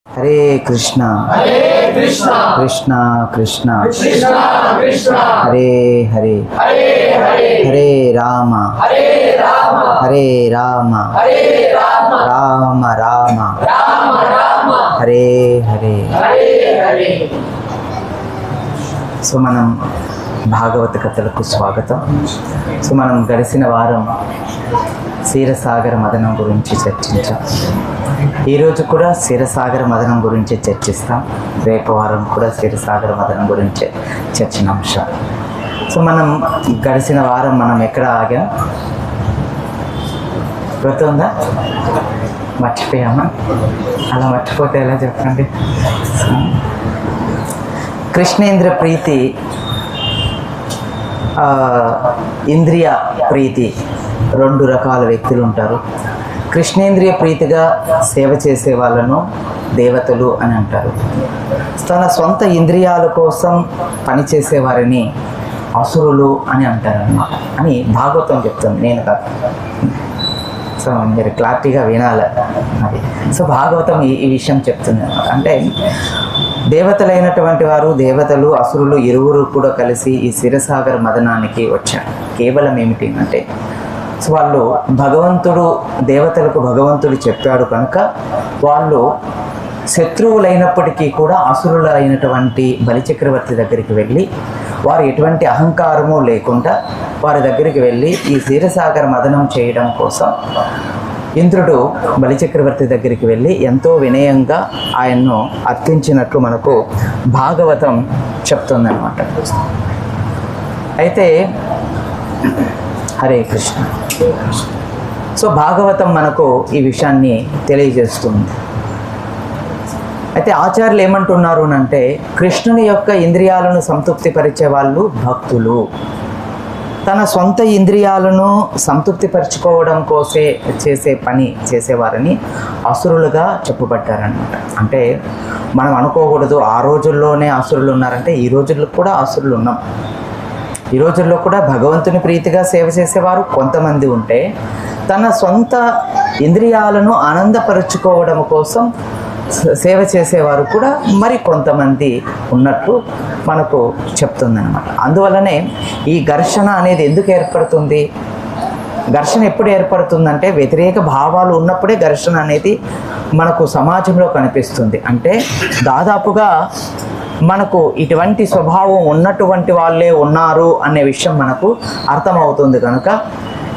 Hare Krishna Krishna Krishna Hare Hare Hare Rama Hare Rama Rama Rama Hare Hare. So మనం భాగవత కథలకు స్వాగతం. సో మనం గడిచిన వారం క్షీరసాగర మదనం గురించి చర్చించాం. ఈరోజు కూడా క్షీరసాగర మదనం గురించి చర్చిస్తాం. రేపు వారం కూడా క్షీరసాగర మదనం గురించి చర్చనాంశం. సో మనం గడిచిన వారం మనం ఎక్కడ ఆగాం గుర్తుందా? మర్చిపోయామా? అలా మర్చిపోతే ఎలా చెప్పండి. కృష్ణేంద్ర ప్రీతి, ఇంద్రియ ప్రీతి, రెండు రకాల వ్యక్తులు ఉంటారు. కృష్ణేంద్రియ ప్రీతిగా సేవ చేసే వాళ్ళను దేవతలు అని అంటారు. తన సొంత ఇంద్రియాల కోసం పనిచేసే వారిని అసురులు అని అంటారన్నమాట అని భాగవతం చెప్తుంది, నేను కాదు. సో మీరు క్లారిటీగా వినాలి అది. సో భాగవతం ఈ విషయం చెప్తుంది అన్నమాట. అంటే దేవతలైనటువంటి వారు, దేవతలు, అసురులు ఇరువురు కూడా కలిసి ఈ క్షీరసాగర మదనానికి వచ్చారు. కేవలం ఏమిటి అంటే, సో వాళ్ళు భగవంతుడు, దేవతలకు భగవంతుడు చెప్పాడు కనుక వాళ్ళు శత్రువులైనప్పటికీ కూడా అసురులు అయినటువంటి బలిచక్రవర్తి దగ్గరికి వెళ్ళి, వారు ఎటువంటి అహంకారము లేకుండా వారి దగ్గరికి వెళ్ళి ఈ క్షీరసాగర మదనం చేయడం కోసం ఇంద్రుడు బలిచక్రవర్తి దగ్గరికి వెళ్ళి ఎంతో వినయంగా ఆయన్ను అర్థించినట్లు మనకు భాగవతం చెప్తుందన్నమాట. అయితే హరే కృష్ణ. సో భాగవతం మనకు ఈ విషయాన్ని తెలియజేస్తుంది. అయితే ఆచార్యులు ఏమంటున్నారు అంటే, కృష్ణుని యొక్క ఇంద్రియాలను సంతృప్తిపరిచే వాళ్ళు భక్తులు. తన సొంత ఇంద్రియాలను సంతృప్తిపరచుకోవడం కోసే చేసే పని చేసేవారని అసురులుగా చెప్పబడ్డారనమాట. అంటే మనం అనుకోకూడదు ఆ రోజుల్లోనే అసురులు ఉన్నారంటే, ఈ రోజుల్లో కూడా అసురులు ఉన్నాం. ఈ రోజుల్లో కూడా భగవంతుని ప్రీతిగా సేవ చేసేవారు కొంతమంది ఉంటే, తన సొంత ఇంద్రియాలను ఆనందపరుచుకోవడం కోసం సేవ చేసేవారు కూడా మరి కొంతమంది ఉన్నట్టు మనకు చెప్తుందన్నమాట. అందువల్లనే ఈ ఘర్షణ అనేది ఎందుకు ఏర్పడుతుంది? ఘర్షణ ఎప్పుడు ఏర్పడుతుందంటే, వ్యతిరేక భావాలు ఉన్నప్పుడే ఘర్షణ అనేది మనకు సమాజంలో కనిపిస్తుంది. అంటే దాదాపుగా మనకు ఇటువంటి స్వభావం ఉన్నటువంటి వాళ్ళే ఉన్నారు అనే విషయం మనకు అర్థమవుతుంది కనుక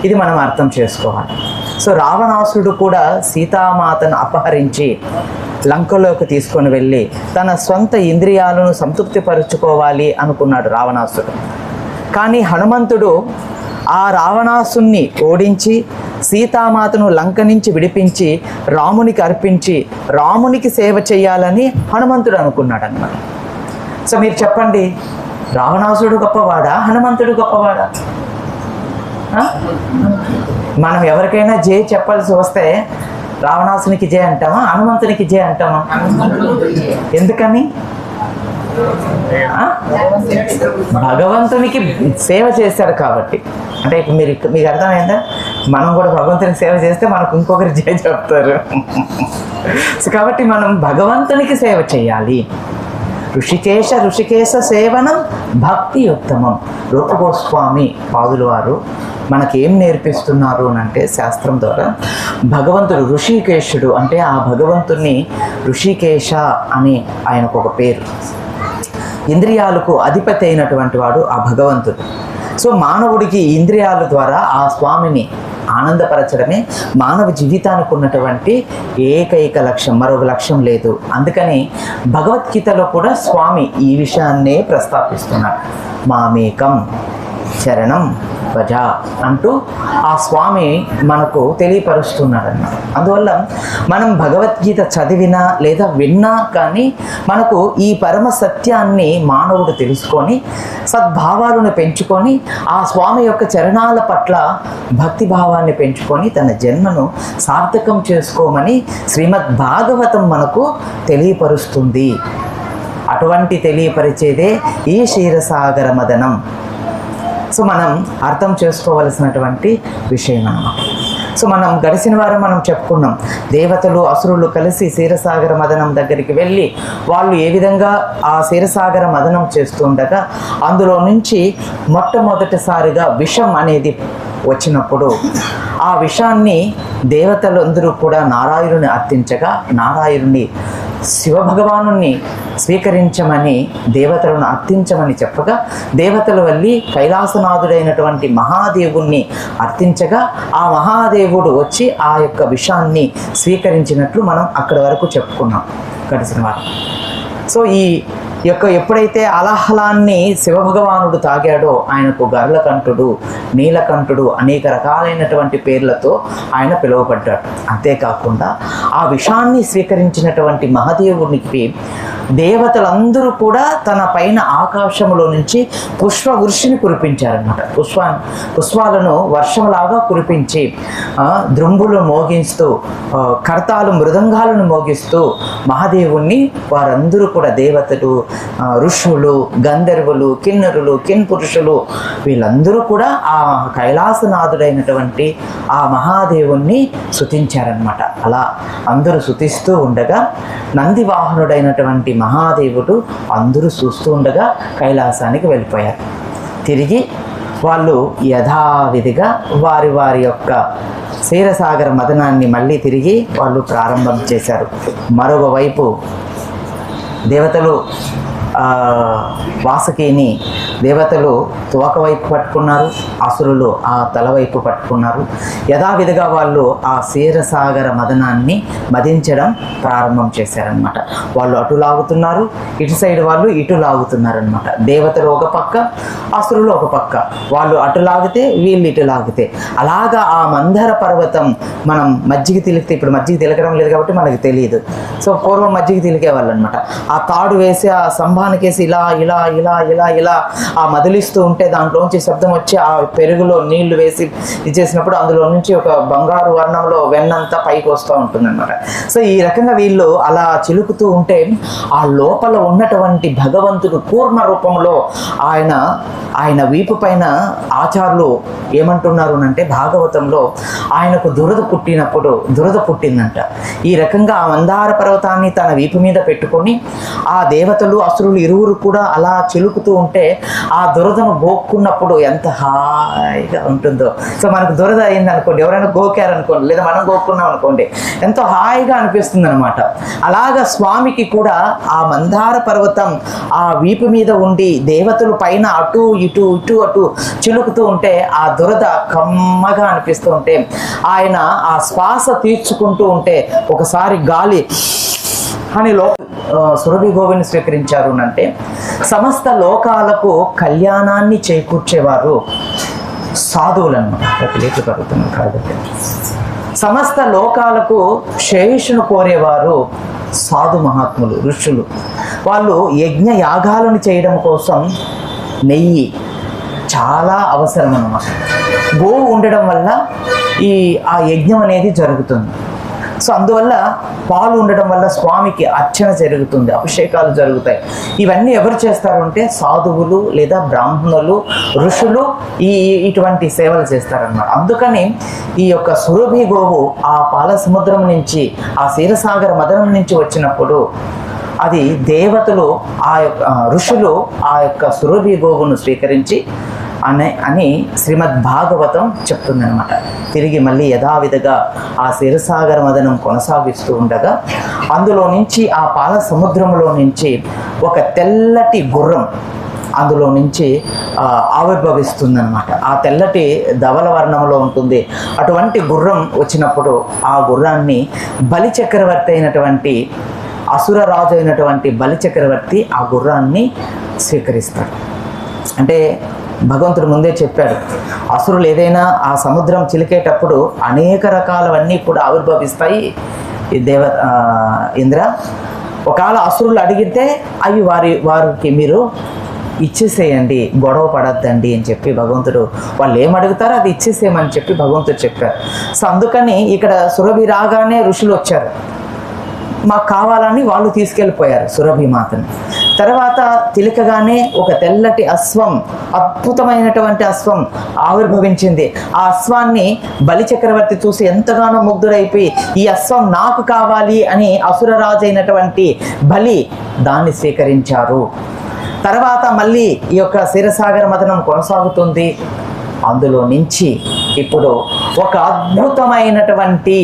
ఇది మనం అర్థం చేసుకోవాలి. సో రావణాసురుడు కూడా సీతామాతను అపహరించి లంకలోకి తీసుకొని వెళ్ళి తన సొంత ఇంద్రియాలను సంతృప్తిపరుచుకోవాలి అనుకున్నాడు రావణాసురుడు. కానీ హనుమంతుడు ఆ రావణాసుని ఓడించి సీతామాతను లంక నుంచి విడిపించి రామునికి అర్పించి రామునికి సేవ చేయాలని హనుమంతుడు అనుకున్నాడు అన్నమాట. సో మీరు చెప్పండి, రావణాసురుడు గొప్పవాడా, హనుమంతుడు గొప్పవాడా? మనం ఎవరికైనా జై చెప్పాల్సి వస్తే రావణాసునికి జై అంటామా, హనుమంతునికి జై అంటామా? ఎందుకని? భగవంతునికి సేవ చేశాడు కాబట్టి. అంటే ఇప్పుడు మీకు అర్థమైందా? మనం కూడా భగవంతునికి సేవ చేస్తే మనకు ఇంకొకరి జై చెప్తారు. సో కాబట్టి మనం భగవంతునికి సేవ చేయాలి. ఋషికేశ సేవనం భక్తి ఉత్తమం. రూపగోస్వామి పాదులు వారు మనకేం నేర్పిస్తున్నారు అంటే, శాస్త్రం ద్వారా భగవంతుడు ఋషికేశుడు అంటే ఆ భగవంతుని ఋషికేశ అని ఆయనకు ఒక పేరు. ఇంద్రియాలకు అధిపతి అయినటువంటి వాడు ఆ భగవంతుడు. సో మానవుడికి ఇంద్రియాల ద్వారా ఆ స్వామిని ఆనందపరచడమే మానవ జీవితానికి ఉన్నటువంటి ఏకైక లక్ష్యం, మరొక లక్ష్యం లేదు. అందుకని భగవద్గీతలో కూడా స్వామి ఈ విషయాన్నే ప్రస్తాపిస్తున్నాడు. మామేకం శరణం భజ అంటూ ఆ స్వామి మనకు తెలియపరుస్తున్నాడు అన్నమాట. అందువల్ల మనం భగవద్గీత చదివినా లేదా విన్నా కానీ మనకు ఈ పరమ సత్యాన్ని మానవుడు తెలుసుకొని సద్భావాలను పెంచుకొని ఆ స్వామి యొక్క చరణాల పట్ల భక్తి భావాన్ని పెంచుకొని తన జన్మను సార్థకం చేసుకోమని శ్రీమద్ భాగవతం మనకు తెలియపరుస్తుంది. అటువంటి తెలియపరిచేదే ఈ క్షీరసాగర మదనం. సో మనం అర్థం చేసుకోవలసినటువంటి విషయం అన్నమాట. సో మనం గడిచిన వారం మనం చెప్పుకున్నాం, దేవతలు అసురులు కలిసి క్షీరసాగర మదనం దగ్గరికి వెళ్ళి వాళ్ళు ఏ విధంగా ఆ క్షీరసాగర మదనం చేస్తుండగా అందులో నుంచి మొట్టమొదటిసారిగా విషం అనేది వచ్చినప్పుడు ఆ విషాన్ని దేవతలందరూ కూడా నారాయణుని అర్థించగా నారాయణుని శివభగవానుని స్వీకరించమని దేవతలను అర్థించమని చెప్పగా దేవతలు వెళ్ళి కైలాసనాథుడైనటువంటి మహాదేవుణ్ణి అర్థించగా ఆ మహాదేవుడు వచ్చి ఆ యొక్క విషాన్ని స్వీకరించినట్లు మనం అక్కడి వరకు చెప్పుకున్నాం గడిచిన వారం. సో ఈ యొక్క ఎప్పుడైతే అలాహలాన్ని శివభగవానుడు తాగాడో ఆయనకు గర్లకంఠుడు, నీలకంఠుడు అనేక రకాలైనటువంటి పేర్లతో ఆయన పిలువబడ్డాడు. అంతేకాకుండా ఆ విషాన్ని స్వీకరించినటువంటి మహాదేవునికి దేవతలందరూ కూడా తన పైన ఆకాశంలో నుంచి పుష్పవృష్టిని కురిపించారన్నమాట. పుష్పాలను వర్షంలాగా కురిపించి ద్రుంబులు మోగిస్తూ కర్తాలు మృదంగాలను మోగిస్తూ మహాదేవుణ్ణి వారందరూ కూడా దేవతలు, ఋషులు, గంధర్వులు, కిన్నరులు, కిన్పురుషులు వీళ్ళందరూ కూడా ఆ కైలాసనాథుడైనటువంటి ఆ మహాదేవుణ్ణి స్తుతించారనమాట. అలా అందరూ స్తుతిస్తూ ఉండగా నందివాహనుడైనటువంటి మహాదేవుడు అందరూ చూస్తూ ఉండగా కైలాసానికి వెళ్ళిపోయారు. తిరిగి వాళ్ళు యథావిధిగా వారి వారి యొక్క క్షీరసాగర మదనాన్ని మళ్ళీ తిరిగి వాళ్ళు ప్రారంభం చేశారు. మరొక వైపు దేవతలు వాసుకిని దేవతలు తోక వైపు పట్టుకున్నారు, అసురులు ఆ తల వైపు పట్టుకున్నారు. యథావిధిగా వాళ్ళు ఆ క్షీరసాగర మదనాన్ని మదించడం ప్రారంభం చేశారనమాట. వాళ్ళు అటు లాగుతున్నారు, ఇటు సైడ్ వాళ్ళు ఇటు లాగుతున్నారనమాట. దేవతలు ఒక పక్క, అసురులు ఒక పక్క. వాళ్ళు అటు లాగితే వీళ్ళు ఇటు లాగితే అలాగా ఆ మందర పర్వతం మనం మజ్జిగ తిలిగితే, ఇప్పుడు మజ్జిగ తిలకడం లేదు కాబట్టి మనకి తెలియదు. సో పూర్వం మజ్జిగ తిలికేవాళ్ళు అనమాట. ఆ తాడు వేసి ఆ స్తంభానికేసి ఇలా ఇలా ఇలా ఇలా ఇలా ఆ మదిలిస్తూ ఉంటే దాంట్లోంచి శబ్దం వచ్చి ఆ పెరుగులో నీళ్లు వేసి ఇచ్చేసినప్పుడు అందులో నుంచి ఒక బంగారు వర్ణంలో వెన్నంతా పైకి వస్తూ ఉంటుంది అనమాట. సో ఈ రకంగా వీళ్ళు అలా చిలుకుతూ ఉంటే ఆ లోపల ఉన్నటువంటి భగవంతుడు పూర్ణ రూపంలో ఆయన వీపు పైన ఆచార్యులు ఏమంటున్నారు అంటే భాగవతంలో ఆయనకు దురద పుట్టిందంట. ఈ రకంగా ఆ మందార పర్వతాన్ని తన వీపు మీద పెట్టుకొని ఆ దేవతలు అసురులు ఇరువురు కూడా అలా చిలుకుతూ ఉంటే ఆ దురదను గోక్కున్నప్పుడు ఎంత హాయిగా ఉంటుందో. సో మనకు దురద అయింది అనుకోండి, ఎవరైనా గోకారనుకోండి లేదా మనం గోక్కున్నాం అనుకోండి, ఎంతో హాయిగా అనిపిస్తుంది అనమాట. అలాగా స్వామికి కూడా ఆ మందార పర్వతం ఆ వీపు మీద ఉండి దేవతలు పైన అటు ఇటు ఇటు అటు చిలుకుతూ ఉంటే ఆ దురద కమ్మగా అనిపిస్తూ ఉంటే ఆయన ఆ శ్వాస తీర్చుకుంటూ ఉంటే ఒకసారి గాలి అని సురభి గోవిని స్వీకరించారు అంటే సమస్త లోకాలకు కళ్యాణాన్ని చేకూర్చేవారు సాధువులు అన్నమాట. సమస్త లోకాలకు శ్రేయస్సును కోరేవారు సాధు మహాత్ములు, ఋషులు. వాళ్ళు యజ్ఞ యాగాలను చేయడం కోసం నెయ్యి చాలా అవసరం అన్నమాట. గోవు ఉండడం వల్ల ఆ యజ్ఞం అనేది జరుగుతుంది. సో అందువల్ల పాలు ఉండడం వల్ల స్వామికి అర్చన జరుగుతుంది, అభిషేకాలు జరుగుతాయి. ఇవన్నీ ఎవరు చేస్తారు అంటే సాధువులు లేదా బ్రాహ్మణులు, ఋషులు ఇటువంటి సేవలు చేస్తారన్నమాట. అందుకని ఈ యొక్క సురభి గోవు ఆ పాల సముద్రం నుంచి ఆ క్షీరసాగర మదనం నుంచి వచ్చినప్పుడు అది దేవతలు ఆ యొక్క ఋషులు ఆ యొక్క సురభి గోవును స్వీకరించి అని శ్రీమద్ భాగవతం చెప్తుందనమాట. తిరిగి మళ్ళీ యథావిధిగా ఆ క్షీరసాగర మదనం కొనసాగిస్తూ ఉండగా అందులో నుంచి ఆ పాల సముద్రంలో నుంచి ఒక తెల్లటి గుర్రం అందులో నుంచి ఆవిర్భవిస్తుందన్నమాట. ఆ తెల్లటి ధవల వర్ణంలో ఉంటుంది. అటువంటి గుర్రం వచ్చినప్పుడు ఆ గుర్రాన్ని బలిచక్రవర్తి అయినటువంటి అసురరాజు అయినటువంటి బలిచక్రవర్తి ఆ గుర్రాన్ని స్వీకరిస్తాడు. అంటే భగవంతుడు ముందే చెప్పాడు, అసురులు ఏదైనా ఆ సముద్రం చిలికేటప్పుడు అనేక రకాలవన్నీ కూడా ఆవిర్భవిస్తాయి ఇంద్ర. ఒకవేళ అసురులు అడిగితే అవి వారికి మీరు ఇచ్చేసేయండి, గొడవ పడద్దండి అని చెప్పి భగవంతుడు, వాళ్ళు ఏమడుగుతారో అది ఇచ్చేసేయమని చెప్పి భగవంతుడు చెప్పారు. సో అందుకని ఇక్కడ సురభి రాగానే ఋషులు వచ్చారు. మాకు కావాలని వాళ్ళు తీసుకెళ్ళిపోయారు సురభి మాతను. తర్వాత చిలకగానే ఒక తెల్లటి అశ్వం, అద్భుతమైనటువంటి అశ్వం ఆవిర్భవించింది. ఆ అశ్వాన్ని బలి చక్రవర్తి చూసి ఎంతగానో ముగ్ధుడైపోయి ఈ అశ్వం నాకు కావాలి అని అసురరాజు అయినటువంటి బలి దాన్ని స్వీకరించారు. తర్వాత మళ్ళీ ఈ యొక్క క్షీరసాగర మథనం కొనసాగుతుంది. అందులో నుంచి ఇప్పుడు ఒక అద్భుతమైనటువంటి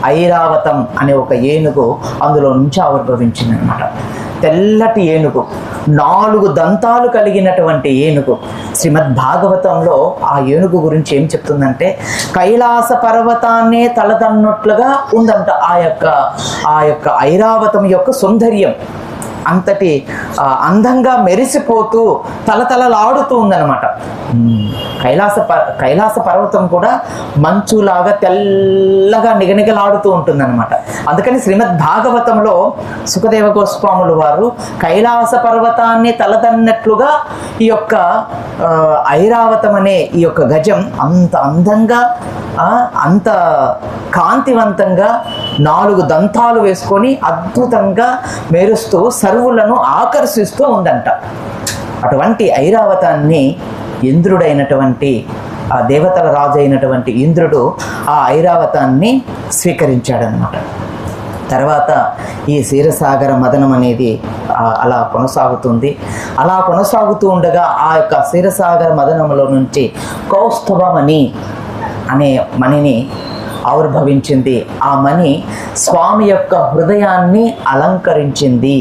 ఐరావతం అనే ఒక ఏనుగు అందులో నుంచి ఆవిర్భవించింది అనమాట. తెల్లటి ఏనుగు, 4 దంతాలు కలిగినటువంటి ఏనుగు. శ్రీమద్ భాగవతంలో ఆ ఏనుగు గురించి ఏం చెప్తుందంటే, కైలాస పర్వతాన్నే తలదన్నట్లుగా ఉందంట ఆ యొక్క ఐరావతం యొక్క సౌందర్యం. అంతటి అందంగా మెరిసిపోతూ తలతలలాడుతూ ఉందన్నమాట. కైలాస పర్వతం కూడా మంచులాగా తెల్లగా నిగనిగలాడుతూ ఉంటుందన్నమాట. అందుకని శ్రీమద్ భాగవతంలో సుఖదేవ గోస్వాములు వారు కైలాస పర్వతాన్ని తలదన్నట్లుగా ఈ యొక్క ఐరావతం అనే ఈ యొక్క గజం అంత అందంగా, అంత కాంతివంతంగా 4 దంతాలు వేసుకొని అద్భుతంగా మెరుస్తూ సర్వులను ఆకర్షిస్తూ ఉందంట. అటువంటి ఐరావతాన్ని ఇంద్రుడైనటువంటి ఆ దేవతల రాజు అయినటువంటి ఇంద్రుడు ఆ ఐరావతాన్ని స్వీకరించాడనమాట. తర్వాత ఈ క్షీరసాగర మథనం అనేది అలా కొనసాగుతుంది. అలా కొనసాగుతూ ఉండగా ఆ యొక్క క్షీరసాగర మథనంలో నుంచి కౌస్తుభమణి అనే మణిని ఆవిర్భవించింది. ఆ మణి స్వామి యొక్క హృదయాన్ని అలంకరించింది.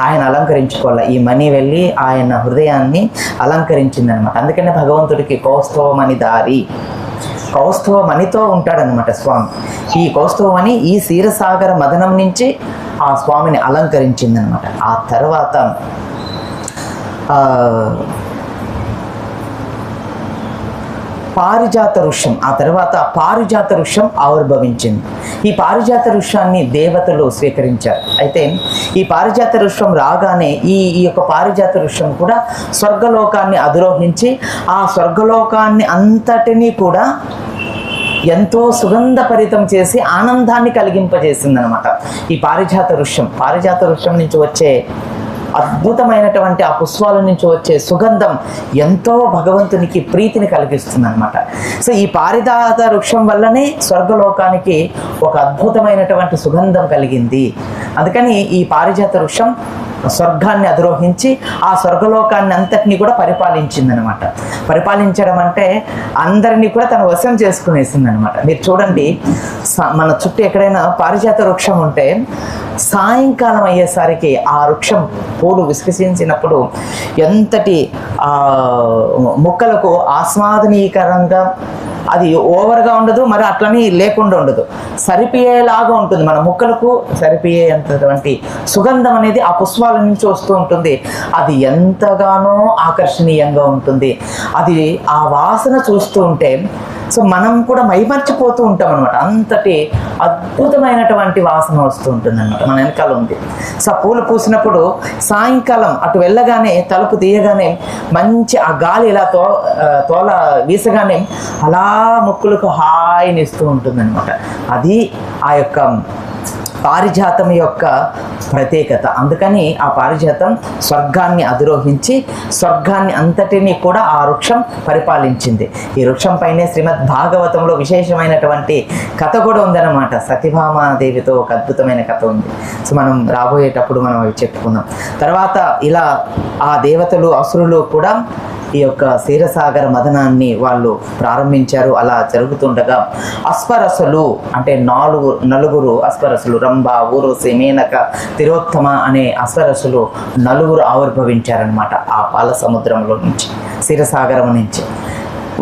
ఆయన అలంకరించుకోవాలి, ఈ మణి వెళ్ళి ఆయన హృదయాన్ని అలంకరించింది అనమాట. అందుకనే భగవంతుడికి కౌస్తుభమణి దారి, కౌస్తుభమణితో ఉంటాడనమాట స్వామి. ఈ కౌస్తుభమణి ఈ క్షీరసాగర మథనం నుంచి ఆ స్వామిని అలంకరించింది అనమాట. ఆ తర్వాత పారిజాత వృక్షం, ఆ తర్వాత పారిజాత వృక్షం ఆవిర్భవించింది. ఈ పారిజాత వృక్షాన్ని దేవతలు స్వీకరించారు. అయితే ఈ పారిజాత వృక్షం రాగానే ఈ యొక్క పారిజాత వృక్షం కూడా స్వర్గలోకాన్ని అధిరోహించి ఆ స్వర్గలోకాన్ని అంతటినీ కూడా ఎంతో సుగంధభరితం చేసి ఆనందాన్ని కలిగింపజేసింది అనమాట. ఈ పారిజాత వృక్షం నుంచి వచ్చే అద్భుతమైనటువంటి ఆ పుష్పాల నుంచి వచ్చే సుగంధం ఎంతో భగవంతునికి ప్రీతిని కలిగిస్తుంది అనమాట. సో ఈ పారిజాత వృక్షం వల్లనే స్వర్గలోకానికి ఒక అద్భుతమైనటువంటి సుగంధం కలిగింది. అందుకని ఈ పారిజాత వృక్షం స్వర్గాన్ని అధిరోహించి ఆ స్వర్గలోకాన్ని అంతటినీ కూడా పరిపాలించింది అనమాట. పరిపాలించడం అంటే అందరినీ కూడా తన వశం చేసుకునేసింది అనమాట. మీరు చూడండి, మన చుట్టూ ఎక్కడైనా పారిజాత వృక్షం ఉంటే సాయంకాలం అయ్యేసరికి ఆ వృక్షం పూలు వికసించినప్పుడు ఎంతటి మొక్కలకు ఆస్వాదనీయకరంగా, అది ఓవర్గా ఉండదు, మరి అట్లని లేకుండా ఉండదు, సరిపోయేలాగా ఉంటుంది. మన ముక్కలకు సరిపోయేంతటువంటి సుగంధం అనేది ఆ పుష్పాల నుంచి వస్తూ ఉంటుంది. అది ఎంతగానో ఆకర్షణీయంగా ఉంటుంది. అది ఆ వాసన చూస్తూ ఉంటే సో మనం కూడా మైమర్చిపోతూ ఉంటాం అనమాట. అంతటి అద్భుతమైనటువంటి వాసన వస్తూ ఉంటుంది అనమాట. మన వెనకాల ఉంది. సో పూలు పూసినప్పుడు సాయంకాలం అటు వెళ్ళగానే, తలుపు తీయగానే మంచి ఆ గాలి ఇలా తోల వీసగానే అలా ముక్కులకు హాయినిస్తూ ఉంటుంది అనమాట. అది ఆ యొక్క పారిజాతం యొక్క ప్రత్యేకత. అందుకని ఆ పారిజాతం స్వర్గాన్ని అధిరోహించి స్వర్గాన్ని అంతటినీ కూడా ఆ వృక్షం పరిపాలించింది. ఈ వృక్షం పైనే శ్రీమద్ భాగవతంలో విశేషమైనటువంటి కథ కూడా ఉందన్నమాట. సత్యభామాదేవితో ఒక అద్భుతమైన కథ ఉంది. సో మనం రాబోయేటప్పుడు మనం అవి చెప్పుకుందాం. తర్వాత ఇలా ఆ దేవతలు, అసురులు కూడా ఈ యొక్క క్షీరసాగర మథనాన్ని వాళ్ళు ప్రారంభించారు. అలా జరుగుతుండగా అశ్వరసులు అంటే నలుగురు అశ్వరసులు, రంభ, ఊర్వశి, మేనక, తిరోత్తమ అనే అశ్వరసులు నలుగురు ఆవిర్భవించారనమాట ఆ పాల సముద్రంలో నుంచి, క్షీరసాగరం నుంచి.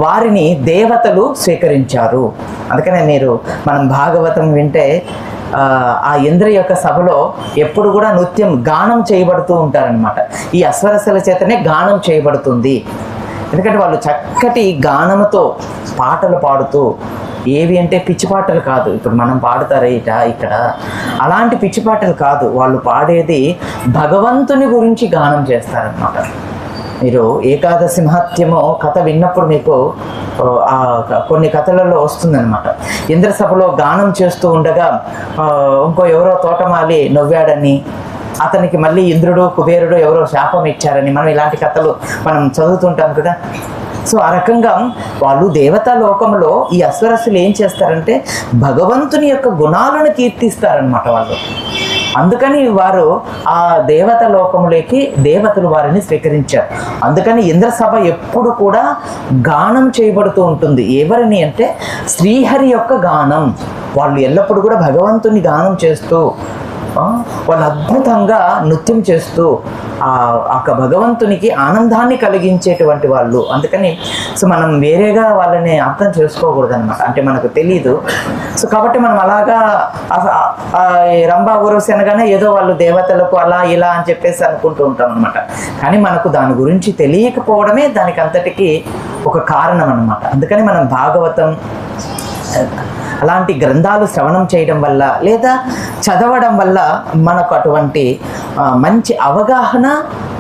వారిని దేవతలు స్వీకరించారు. అందుకనే మనం భాగవతం వింటే ఆ ఇంద్ర యొక్క సభలో ఎప్పుడు కూడా నృత్యం, గానం చేయబడుతూ ఉంటారనమాట. ఈ అశ్వరసుల చేతనే గానం చేయబడుతుంది. ఎందుకంటే వాళ్ళు చక్కటి గానముతో పాటలు పాడుతూ, ఏవి అంటే పిచ్చి పాటలు కాదు, ఇప్పుడు మనం పాడుతారే ఇక్కడ అలాంటి పిచ్చి పాటలు కాదు, వాళ్ళు పాడేది భగవంతుని గురించి గానం చేస్తారనమాట. మీరు ఏకాదశి మహత్యము కథ విన్నప్పుడు మీకు కొన్ని కథలలో వస్తుందన్నమాట. ఇంద్రసభలో గానం చేస్తూ ఉండగా ఇంకో ఎవరో తోటమాలి నవ్వాడని, అతనికి మళ్ళీ ఇంద్రుడు కుబేరుడు ఎవరో శాపం ఇచ్చారని మనం ఇలాంటి కథలు మనం చదువుతుంటాం కదా. సో ఆ రకంగా వాళ్ళు దేవతా లోకంలో ఈ అసురసులు ఏం చేస్తారంటే భగవంతుని యొక్క గుణాలను కీర్తిస్తారనమాట వాళ్ళు. అందుకని వారు ఆ దేవత లోకములోకి దేవతలు వారిని స్వీకరించారు. అందుకని ఇంద్రసభ ఎప్పుడు కూడా గానం చేయబడుతూ ఉంటుంది. ఎవరిని అంటే శ్రీహరి యొక్క గానం. వాళ్ళు ఎల్లప్పుడూ కూడా భగవంతుని గానం చేస్తూ వాళ్ళు అద్భుతంగా నృత్యం చేస్తూ ఆ భగవంతునికి ఆనందాన్ని కలిగించేటువంటి వాళ్ళు. అందుకని సో మనం వేరేగా వాళ్ళని అర్థం చేసుకోకూడదు అనమాట. అంటే మనకు తెలీదు. సో కాబట్టి మనం అలాగా రంభా ఊరవసి అనగానే ఏదో వాళ్ళు దేవతలకు అలా ఇలా అని చెప్పేసి అనుకుంటూ ఉంటాం అనమాట. కానీ మనకు దాని గురించి తెలియకపోవడమే దానికి అంతటికీ ఒక కారణం అనమాట. అందుకని మనం భాగవతం అలాంటి గ్రంథాలు శ్రవణం చేయడం వల్ల లేదా చదవడం వల్ల మనకు అటువంటి మంచి అవగాహన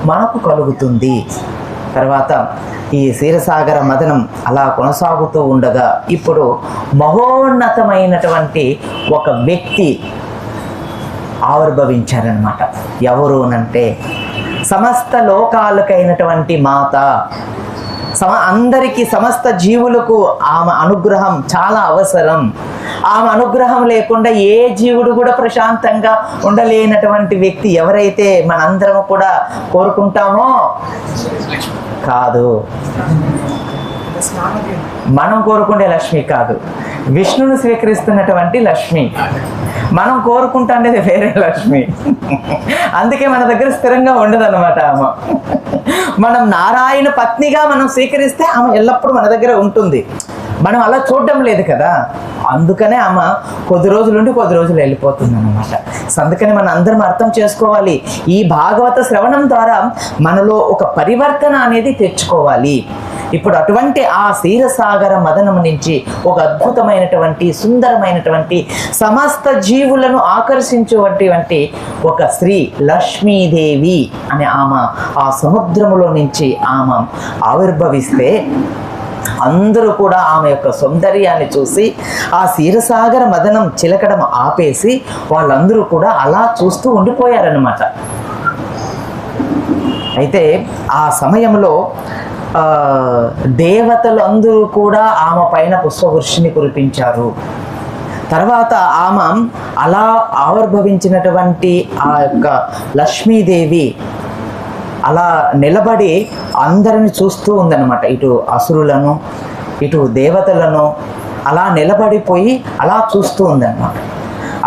మనకు కలుగుతుంది. తర్వాత ఈ క్షీరసాగర మదనం అలా కొనసాగుతూ ఉండగా ఇప్పుడు మహోన్నతమైనటువంటి ఒక వ్యక్తి ఆవిర్భవించారనమాట. ఎవరు అంటే సమస్త లోకాలకైనటువంటి మాత. అందరికీ సమస్త జీవులకు ఆమె అనుగ్రహం చాలా అవసరం. ఆమె అనుగ్రహం లేకుండా ఏ జీవుడు కూడా ప్రశాంతంగా ఉండలేనటువంటి వ్యక్తి ఎవరైతే మనందరం కూడా కోరుకుంటామో కాదు. మనం కోరుకునే లక్ష్మి కాదు, విష్ణుని స్వీకరిస్తున్నటువంటి లక్ష్మి. మనం కోరుకుంటాండేది వేరే లక్ష్మి. అందుకే మన దగ్గర స్థిరంగా ఉండదు అనమాట ఆమె. మనం నారాయణ పత్నిగా మనం స్వీకరిస్తే ఆమె ఎల్లప్పుడూ మన దగ్గర ఉంటుంది. మనం అలా చూడడం లేదు కదా. అందుకనే ఆమె కొద్ది రోజులు ఉండి కొద్ది రోజులు వెళ్ళిపోతుంది అనమాట. అందుకని మనం అందరం అర్థం చేసుకోవాలి. ఈ భాగవత శ్రవణం ద్వారా మనలో ఒక పరివర్తన అనేది తెచ్చుకోవాలి. ఇప్పుడు అటువంటి ఆ క్షీరసాగర మదనం నుంచి ఒక అద్భుతమైనటువంటి సుందరమైనటువంటి సమస్త జీవులను ఆకర్షించేటువంటి ఒక శ్రీ లక్ష్మీదేవి అనే ఆమె ఆ సముద్రములో నుంచి ఆమె ఆవిర్భవిస్తే అందరూ కూడా ఆమె యొక్క సౌందర్యాన్ని చూసి ఆ క్షీరసాగర మదనం చిలకడం ఆపేసి వాళ్ళందరూ కూడా అలా చూస్తూ ఉండిపోయారన్నమాట. అయితే ఆ సమయంలో దేవతలు అందరూ కూడా ఆమె పైన పుష్పవృష్టిని కురిపించారు. తర్వాత ఆమె అలా ఆవిర్భవించినటువంటి ఆ యొక్క లక్ష్మీదేవి అలా నిలబడి అందరిని చూస్తూ ఉందన్నమాట. ఇటు అసురులను ఇటు దేవతలను అలా నిలబడిపోయి అలా చూస్తూ ఉందన్నమాట.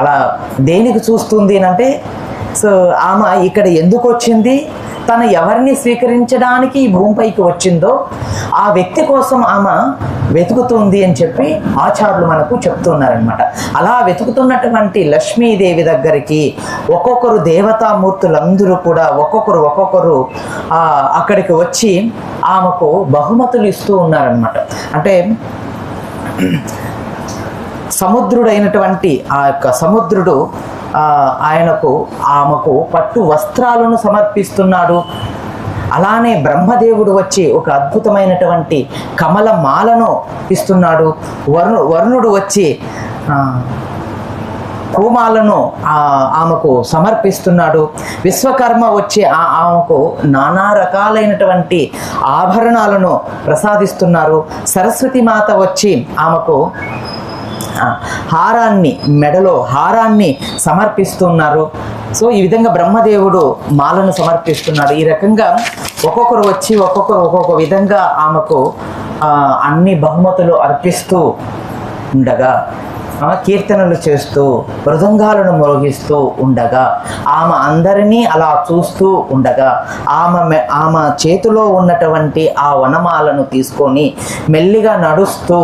అలా దేనికి చూస్తుంది అంటే సో ఆమె ఇక్కడ ఎందుకు వచ్చింది, తను ఎవరిని స్వీకరించడానికి ఈ భూమిపైకి వచ్చిందో ఆ వ్యక్తి కోసం ఆమె వెతుకుతుంది అని చెప్పి ఆచార్యులు మనకు చెప్తున్నారనమాట. అలా వెతుకుతున్నటువంటి లక్ష్మీదేవి దగ్గరికి ఒక్కొక్కరు దేవతామూర్తులందరూ కూడా ఒక్కొక్కరు అక్కడికి వచ్చి ఆమెకు బహుమతులు ఇస్తూ ఉన్నారనమాట. అంటే సముద్రుడైనటువంటి ఆ యొక్క సముద్రుడు ఆమెకు పట్టు వస్త్రాలను సమర్పిస్తున్నాడు. అలానే బ్రహ్మదేవుడు వచ్చి ఒక అద్భుతమైనటువంటి కమల మాలను ఇస్తున్నాడు. వరుణుడు వచ్చి పూమాలను ఆమెకు సమర్పిస్తున్నాడు. విశ్వకర్మ వచ్చి ఆమెకు నానా రకాలైనటువంటి ఆభరణాలను ప్రసాదిస్తున్నారు. సరస్వతి మాత వచ్చి ఆమెకు హారాన్ని మెడలో హారాన్ని సమర్పిస్తున్నారు. సో ఈ విధంగా బ్రహ్మదేవుడు మాలను సమర్పిస్తున్నాడు. ఈ రకంగా ఒక్కొక్కరు వచ్చి ఒక్కొక్క విధంగా ఆమెకు అన్ని బహుమతులు అర్పిస్తూ ఉండగా కీర్తనలు చేస్తూ మృదంగాలను మ్రోగిస్తూ ఉండగా ఆమె అందరినీ అలా చూస్తూ ఉండగా ఆమె చేతిలో ఉన్నటువంటి ఆ వనమాలను తీసుకొని మెల్లిగా నడుస్తూ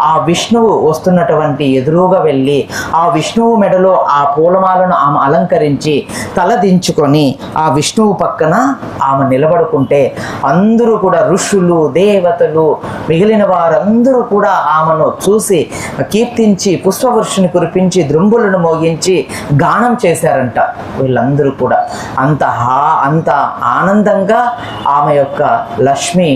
ఆ విష్ణువు వస్తున్నటువంటి ఎదురుగా వెళ్ళి ఆ విష్ణువు మెడలో ఆ పూలమాలను ఆమె అలంకరించి తల దించుకొని ఆ విష్ణువు పక్కన ఆమె నిలబడుకుంటే అందరూ కూడా ఋషులు దేవతలు మిగిలిన వారందరూ కూడా ఆమెను చూసి కీర్తించి పుష్పవృష్టిని కురిపించి ద్రుంబులను మోగించి గానం చేశారంట వీళ్ళందరూ కూడా. అంత ఆనందంగా ఆమె యొక్క లక్ష్మి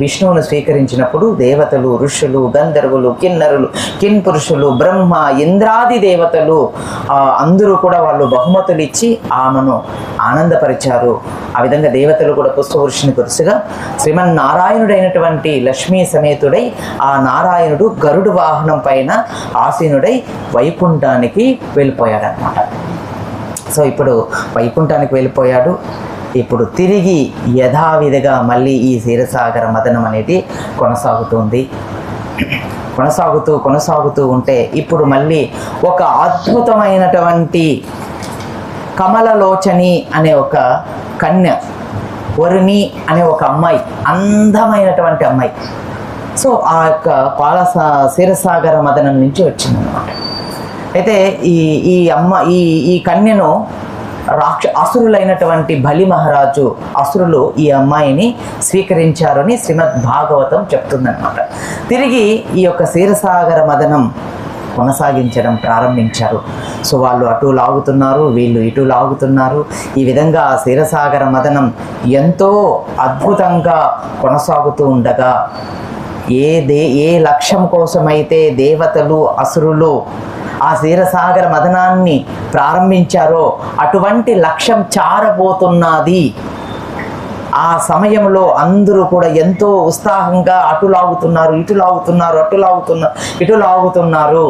విష్ణువును స్వీకరించినప్పుడు దేవతలు, ఋషులు, గంధర్వులు, కిన్నరులు, కిన్పురుషులు, బ్రహ్మ, ఇంద్రాది దేవతలు అందరూ కూడా వాళ్ళు బహుమతులు ఇచ్చి ఆమెను ఆనందపరిచారు. ఆ విధంగా దేవతలు కూడా పుష్పవృష్టిని కురుసగా శ్రీమన్నారాయణుడైనటువంటి లక్ష్మీ సమేతుడై ఆ నారాయణుడు గరుడు వాహనం పైన ఆసీనుడై వైకుంఠానికి వెళ్ళిపోయాడనమాట. సో ఇప్పుడు వైకుంఠానికి వెళ్ళిపోయాడు. ఇప్పుడు తిరిగి యథావిధిగా మళ్ళీ ఈ క్షీరసాగర మదనం అనేది కొనసాగుతూ ఉంటే ఇప్పుడు మళ్ళీ ఒక అద్భుతమైనటువంటి కమలలోచని అనే ఒక కన్య, వరుణి అనే ఒక అమ్మాయి, అందమైనటువంటి అమ్మాయి. సో ఆ యొక్క క్షీరసాగర మదనం నుంచి వచ్చిందన్నమాట. అయితే ఈ కన్యను అసురులైనటువంటి బలి మహారాజు అసురులు ఈ అమ్మాయిని స్వీకరించారని శ్రీమద్ భాగవతం చెప్తుందన్నమాట. తిరిగి ఈ యొక్క క్షీరసాగర మదనం కొనసాగించడం ప్రారంభించారు. సో వాళ్ళు అటు లాగుతున్నారు, వీళ్ళు ఇటు లాగుతున్నారు. ఈ విధంగా క్షీరసాగర మదనం ఎంతో అద్భుతంగా కొనసాగుతూ ఉండగా ఏ లక్ష్యం కోసమైతే దేవతలు, అసురులు ఆ క్షీరసాగర మదనాన్ని ప్రారంభించారో అటువంటి లక్ష్యం చారబోతున్నది. ఆ సమయంలో అందరూ కూడా ఎంతో ఉత్సాహంగా ఇటు లాగుతున్నారు.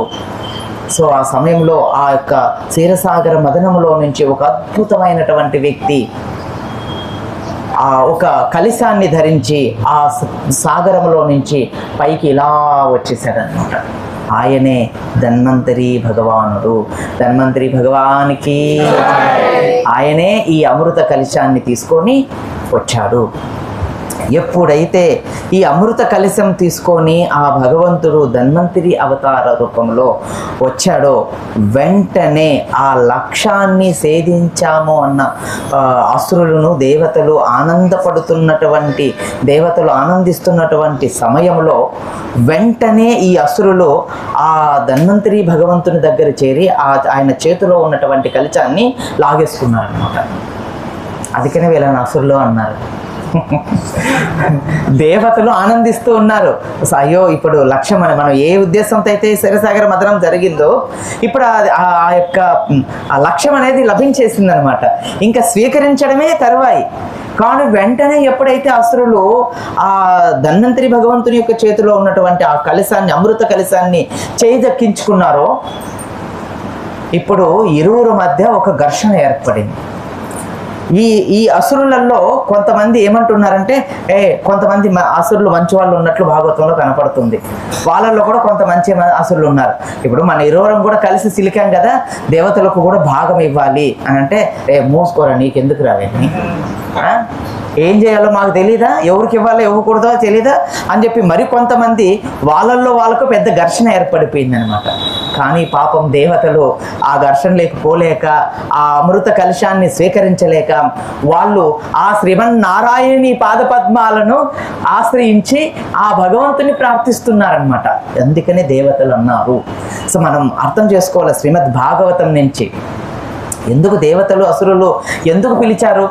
సో ఆ సమయంలో ఆ యొక్క క్షీరసాగర మదనంలో నుంచి ఒక అద్భుతమైనటువంటి వ్యక్తి ఒక కలశాన్ని ధరించి ఆ సాగరంలో నుంచి పైకి ఇలా వచ్చేసాడనమాట. ఆయనే ధన్వంతరి భగవానుడు. ధన్వంతరి భగవానికి ఆయనే ఈ అమృత కలశాన్ని తీసుకొని వచ్చాడు. ఎప్పుడైతే ఈ అమృత కలశం తీసుకొని ఆ భగవంతుడు ధన్వంతరి అవతార రూపంలో వచ్చాడో వెంటనే ఆ లక్ష్యాన్ని ఛేదించాము అన్న అసురులను దేవతలు ఆనందిస్తున్నటువంటి సమయంలో వెంటనే ఈ అసురులు ఆ ధన్వంతరి భగవంతుని దగ్గర చేరి ఆయన చేతిలో ఉన్నటువంటి కలశాన్ని లాగేసుకున్నారు అన్నమాట. అందుకనే వీళ్ళని అసురులు అన్నారు. దేవతలు ఆనందిస్తూ ఉన్నారు. అయ్యో ఇప్పుడు లక్ష్యం అని మనం ఏ ఉద్దేశంతో అయితే క్షీరసాగర మదనం జరిగిందో ఇప్పుడు ఆ యొక్క లక్ష్యం అనేది లభించేసింది అనమాట. ఇంకా స్వీకరించడమే తరువాయి. కానీ వెంటనే ఎప్పుడైతే అసురులు ఆ ధన్వంతరి భగవంతుని యొక్క చేతిలో ఉన్నటువంటి ఆ కలశాన్ని, అమృత కలశాన్ని చేదక్కించుకున్నారో ఇప్పుడు ఇరువురు మధ్య ఒక ఘర్షణ ఏర్పడింది. ఈ అసురులలో కొంతమంది ఏమంటున్నారంటే కొంతమంది అసురులు మంచి వాళ్ళు ఉన్నట్లు భాగవతంలో కనపడుతుంది. వాళ్ళల్లో కూడా కొంత మంచి అసురులు ఉన్నారు. ఇప్పుడు మన ఇరువురం కూడా కలిసి సిలికాం కదా, దేవతలకు కూడా భాగం ఇవ్వాలి అని అంటే మూసుకోరా, నీకెందుకు రావేని, ఏం చేయాలో మాకు తెలీదా, ఎవరికి ఇవ్వాలో ఇవ్వకూడదో తెలీదా అని చెప్పి మరి కొంతమంది వాళ్ళకు పెద్ద ఘర్షణ ఏర్పడిపోయింది అనమాట. కానీ పాపం దేవతలు ఆ ఘర్షణ లేకపోలేక ఆ అమృత కలశాన్ని స్వీకరించలేక వాళ్ళు ఆ శ్రీమన్నారాయణి పాదపద్మాలను ఆశ్రయించి ఆ భగవంతుని ప్రార్థిస్తున్నారనమాట. అందుకనే దేవతలు అన్నారు. సో మనం అర్థం చేసుకోవాలి శ్రీమద్ భాగవతం నుంచి ఎందుకు దేవతలు అసురులు ఎందుకు పిలిచారు.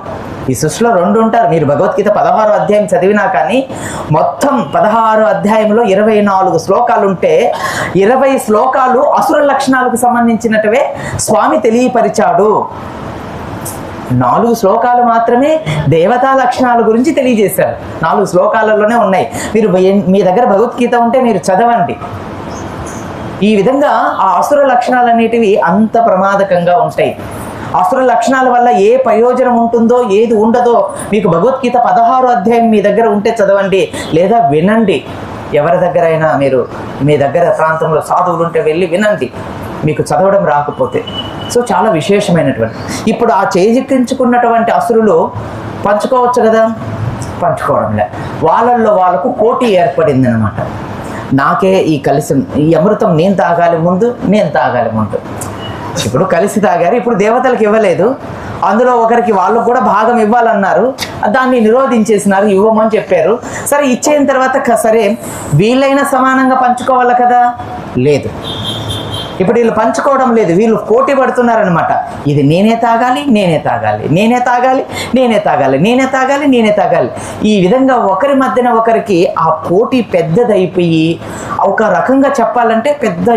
ఈ సృష్టిలో రెండు ఉంటారు. మీరు భగవద్గీత 16వ అధ్యాయం చదివినా కానీ మొత్తం 16వ అధ్యాయంలో 24 శ్లోకాలు ఉంటే 20 శ్లోకాలు అసుర లక్షణాలకు సంబంధించినటువే స్వామి తెలియపరిచాడు. 4 శ్లోకాలు మాత్రమే దేవతా లక్షణాల గురించి తెలియజేశారు. 4 శ్లోకాలలోనే ఉన్నాయి. మీరు మీ దగ్గర భగవద్గీత ఉంటే మీరు చదవండి. ఈ విధంగా ఆ అసుర లక్షణాలు అనేటివి అంత ప్రమాదకంగా ఉంటాయి. అసుర లక్షణాల వల్ల ఏ ప్రయోజనం ఉంటుందో ఏది ఉండదో మీకు భగవద్గీత 16వ అధ్యాయం మీ దగ్గర ఉంటే చదవండి, లేదా వినండి. ఎవరి దగ్గరైనా మీరు మీ దగ్గర ప్రాంతంలో సాధువులు ఉంటే వెళ్ళి వినండి, మీకు చదవడం రాకపోతే. సో చాలా విశేషమైనటువంటి ఇప్పుడు ఆ చేజిక్కించుకున్నటువంటి అసురులు పంచుకోవచ్చు కదా, పంచుకోవడంలే. వాళ్ళకు పోటీ ఏర్పడింది అనమాట. నాకే ఈ కలశం, ఈ అమృతం నేను తాగాలి ముందు. ఇప్పుడు కలిసి తాగారు, ఇప్పుడు దేవతలకు ఇవ్వలేదు. అందులో ఒకరికి వాళ్ళకు కూడా భాగం ఇవ్వాలన్నారు, దాన్ని నిరోధించేసినారు, ఇవ్వమని చెప్పారు. సరే ఇచ్చేసిన తర్వాత సరే వీళ్ళైనా సమానంగా పంచుకోవాలి కదా, లేదు ఇప్పుడు వీళ్ళు పంచుకోవడం లేదు, వీళ్ళు పోటీ పడుతున్నారనమాట. ఇది నేనే తాగాలి, నేనే తాగాలి, నేనే తాగాలి, నేనే తాగాలి, నేనే తాగాలి, నేనే తాగాలి. ఈ విధంగా ఒకరి మధ్యన ఒకరికి ఆ పోటీ పెద్దదైపోయి ఒక రకంగా చెప్పాలంటే పెద్ద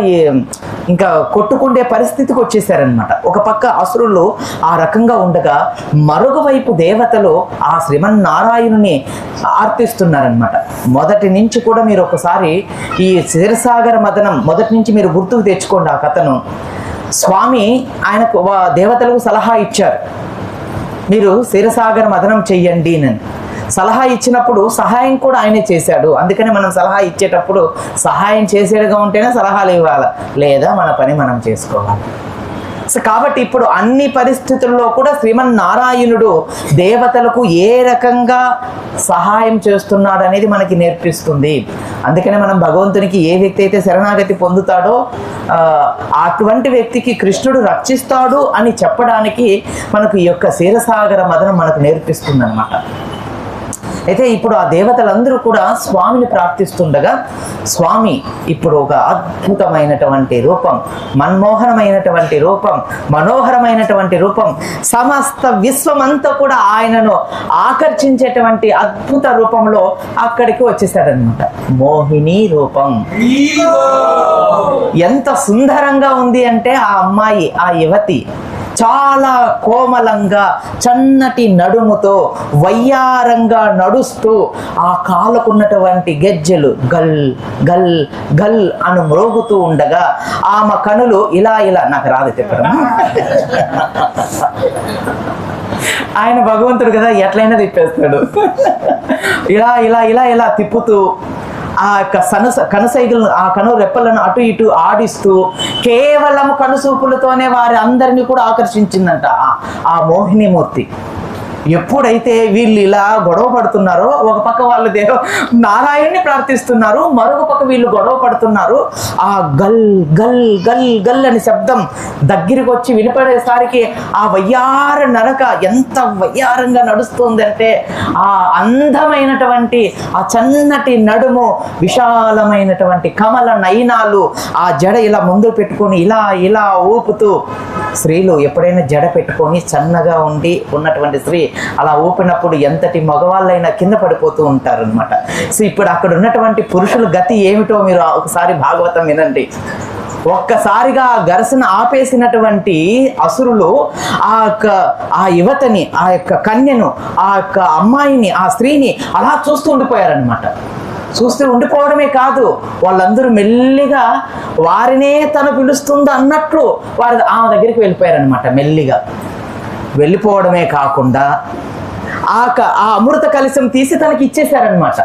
ఇంకా కొట్టుకుండే పరిస్థితికి వచ్చేసారనమాట. ఒక పక్క అసురులు ఆ రకంగా ఉండగా మరొక వైపు దేవతలు ఆ శ్రీమన్నారాయణుని ఆర్తిస్తున్నారనమాట. మొదటి నుంచి కూడా మీరు ఒకసారి ఈ క్షీరసాగర మదనం మొదటి నుంచి మీరు గుర్తుకు తెచ్చుకోండి ఆ కథను. స్వామి ఆయనకు దేవతలకు సలహా ఇచ్చారు, మీరు క్షీరసాగర మదనం చెయ్యండి అని. సలహా ఇచ్చినప్పుడు సహాయం కూడా ఆయనే చేశాడు. అందుకని మనం సలహా ఇచ్చేటప్పుడు సహాయం చేసేట్టుగా ఉంటేనే సలహాలు ఇవ్వాలి, లేదా మన పని మనం చేసుకోవాలి. సో కాబట్టి ఇప్పుడు అన్ని పరిస్థితుల్లో కూడా శ్రీమన్నారాయణుడు దేవతలకు ఏ రకంగా సహాయం చేస్తున్నాడు అనేది మనకి నేర్పిస్తుంది. అందుకనే మనం భగవంతునికి ఏ వ్యక్తి అయితే శరణాగతి పొందుతాడో అటువంటి వ్యక్తికి కృష్ణుడు రక్షిస్తాడు అని చెప్పడానికి మనకు ఈ యొక్క క్షీరసాగర మదనం మనకు నేర్పిస్తుంది అన్నమాట. అయితే ఇప్పుడు ఆ దేవతలందరూ కూడా స్వామిని ప్రార్థిస్తుండగా స్వామి ఇప్పుడు ఒక అద్భుతమైనటువంటి రూపం, మన్మోహనమైనటువంటి రూపం, మనోహరమైనటువంటి రూపం, సమస్త విశ్వమంతా కూడా ఆయనను ఆకర్షించేటువంటి అద్భుత రూపంలో అక్కడికి వచ్చేసాడనమాట. మోహిని రూపం ఎంత సుందరంగా ఉంది అంటే ఆ అమ్మాయి, ఆ యువతి చాలా కోమలంగా చన్నటి నడుముతో వయ్యారంగా నడుస్తూ ఆ కాళ్ళకున్నటువంటి గెజ్జెలు గల్ గల్ గల్ అని మ్రోగుతూ ఉండగా ఆమె కనులు ఇలా ఇలా, నాకు రాదు చెప్పడం, ఆయన భగవంతుడు కదా ఎట్లయినా తిప్పేస్తాడు, ఇలా ఇలా ఇలా ఇలా తిప్పుతూ ఆ యొక్క కనుసైగులను, ఆ కను రెప్పలను అటు ఇటు ఆడిస్తూ కేవలం కనుసూపులతోనే వారి అందరినీ కూడా ఆకర్షించిందంట ఆ మోహినీమూర్తి. ఎప్పుడైతే వీళ్ళు ఇలా గొడవ పడుతున్నారో, ఒక పక్క వాళ్ళు నారాయణ్ణి ప్రార్థిస్తున్నారు, మరొక పక్క వీళ్ళు గొడవ పడుతున్నారు. ఆ గల్ గల్ గల్ గల్ అని శబ్దం దగ్గరికి వచ్చి వినపడేసరికి ఆ వయ్యార నరక ఎంత వయ్యారంగా నడుస్తుందంటే ఆ అందమైనటువంటి ఆ చన్నటి నడుము, విశాలమైనటువంటి కమల నయనాలు, ఆ జడ ఇలా ముందు పెట్టుకొని ఇలా ఇలా ఊపుతూ, స్త్రీలు ఎప్పుడైనా జడ పెట్టుకొని సన్నగా ఉండి ఉన్నటువంటి స్త్రీ అలా ఊపినప్పుడు ఎంతటి మగవాళ్ళైనా కింద పడిపోతూ ఉంటారు అనమాట. సో ఇప్పుడు అక్కడ ఉన్నటువంటి పురుషుల గతి ఏమిటో మీరు ఒకసారి భాగవతం వినండి. ఒక్కసారిగా ఘర్షణ ఆపేసినటువంటి అసురులు ఆ యువతని, ఆ యొక్క కన్యను, ఆ యొక్క అమ్మాయిని, ఆ స్త్రీని అలా చూస్తూ ఉండిపోయారనమాట. చూస్తూ ఉండిపోవడమే కాదు, వాళ్ళందరూ మెల్లిగా వారినే తను పిలుస్తుందో అన్నట్లు ఆమె దగ్గరికి వెళ్ళిపోయారనమాట. మెల్లిగా వెళ్ళిపోవడమే కాకుండా ఆ అమృత కలశం తీసి తనకి ఇచ్చేశారనమాట.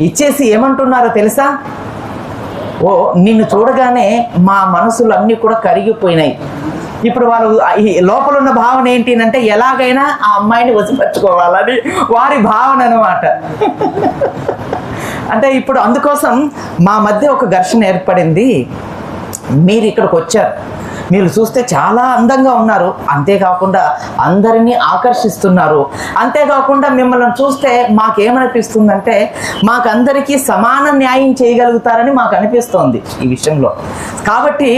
ఇచ్చేసి ఏమంటున్నారో తెలుసా? ఓ నిన్ను చూడగానే మా మనసులు అన్నీ కూడా కరిగిపోయినాయి. ఇప్పుడు వాళ్ళు లోపల ఉన్న భావన ఏంటి అంటే ఎలాగైనా ఆ అమ్మాయిని వదిలిపెట్టుకోవాలని వారి భావన అనమాట. అంటే ఇప్పుడు అందుకోసం మా మధ్య ఒక ఘర్షణ ఏర్పడింది. మీరు ఇక్కడికి వచ్చారు, మీరు చూస్తే చాలా అందంగా ఉన్నారు, అంతేకాకుండా అందరినీ ఆకర్షిస్తున్నారు, అంతేకాకుండా మిమ్మల్ని చూస్తే మాకేమనిపిస్తుందంటే మాకందరికీ సమాన న్యాయం చేయగలుగుతారని మాకు అనిపిస్తోంది ఈ విషయంలో. కాబట్టి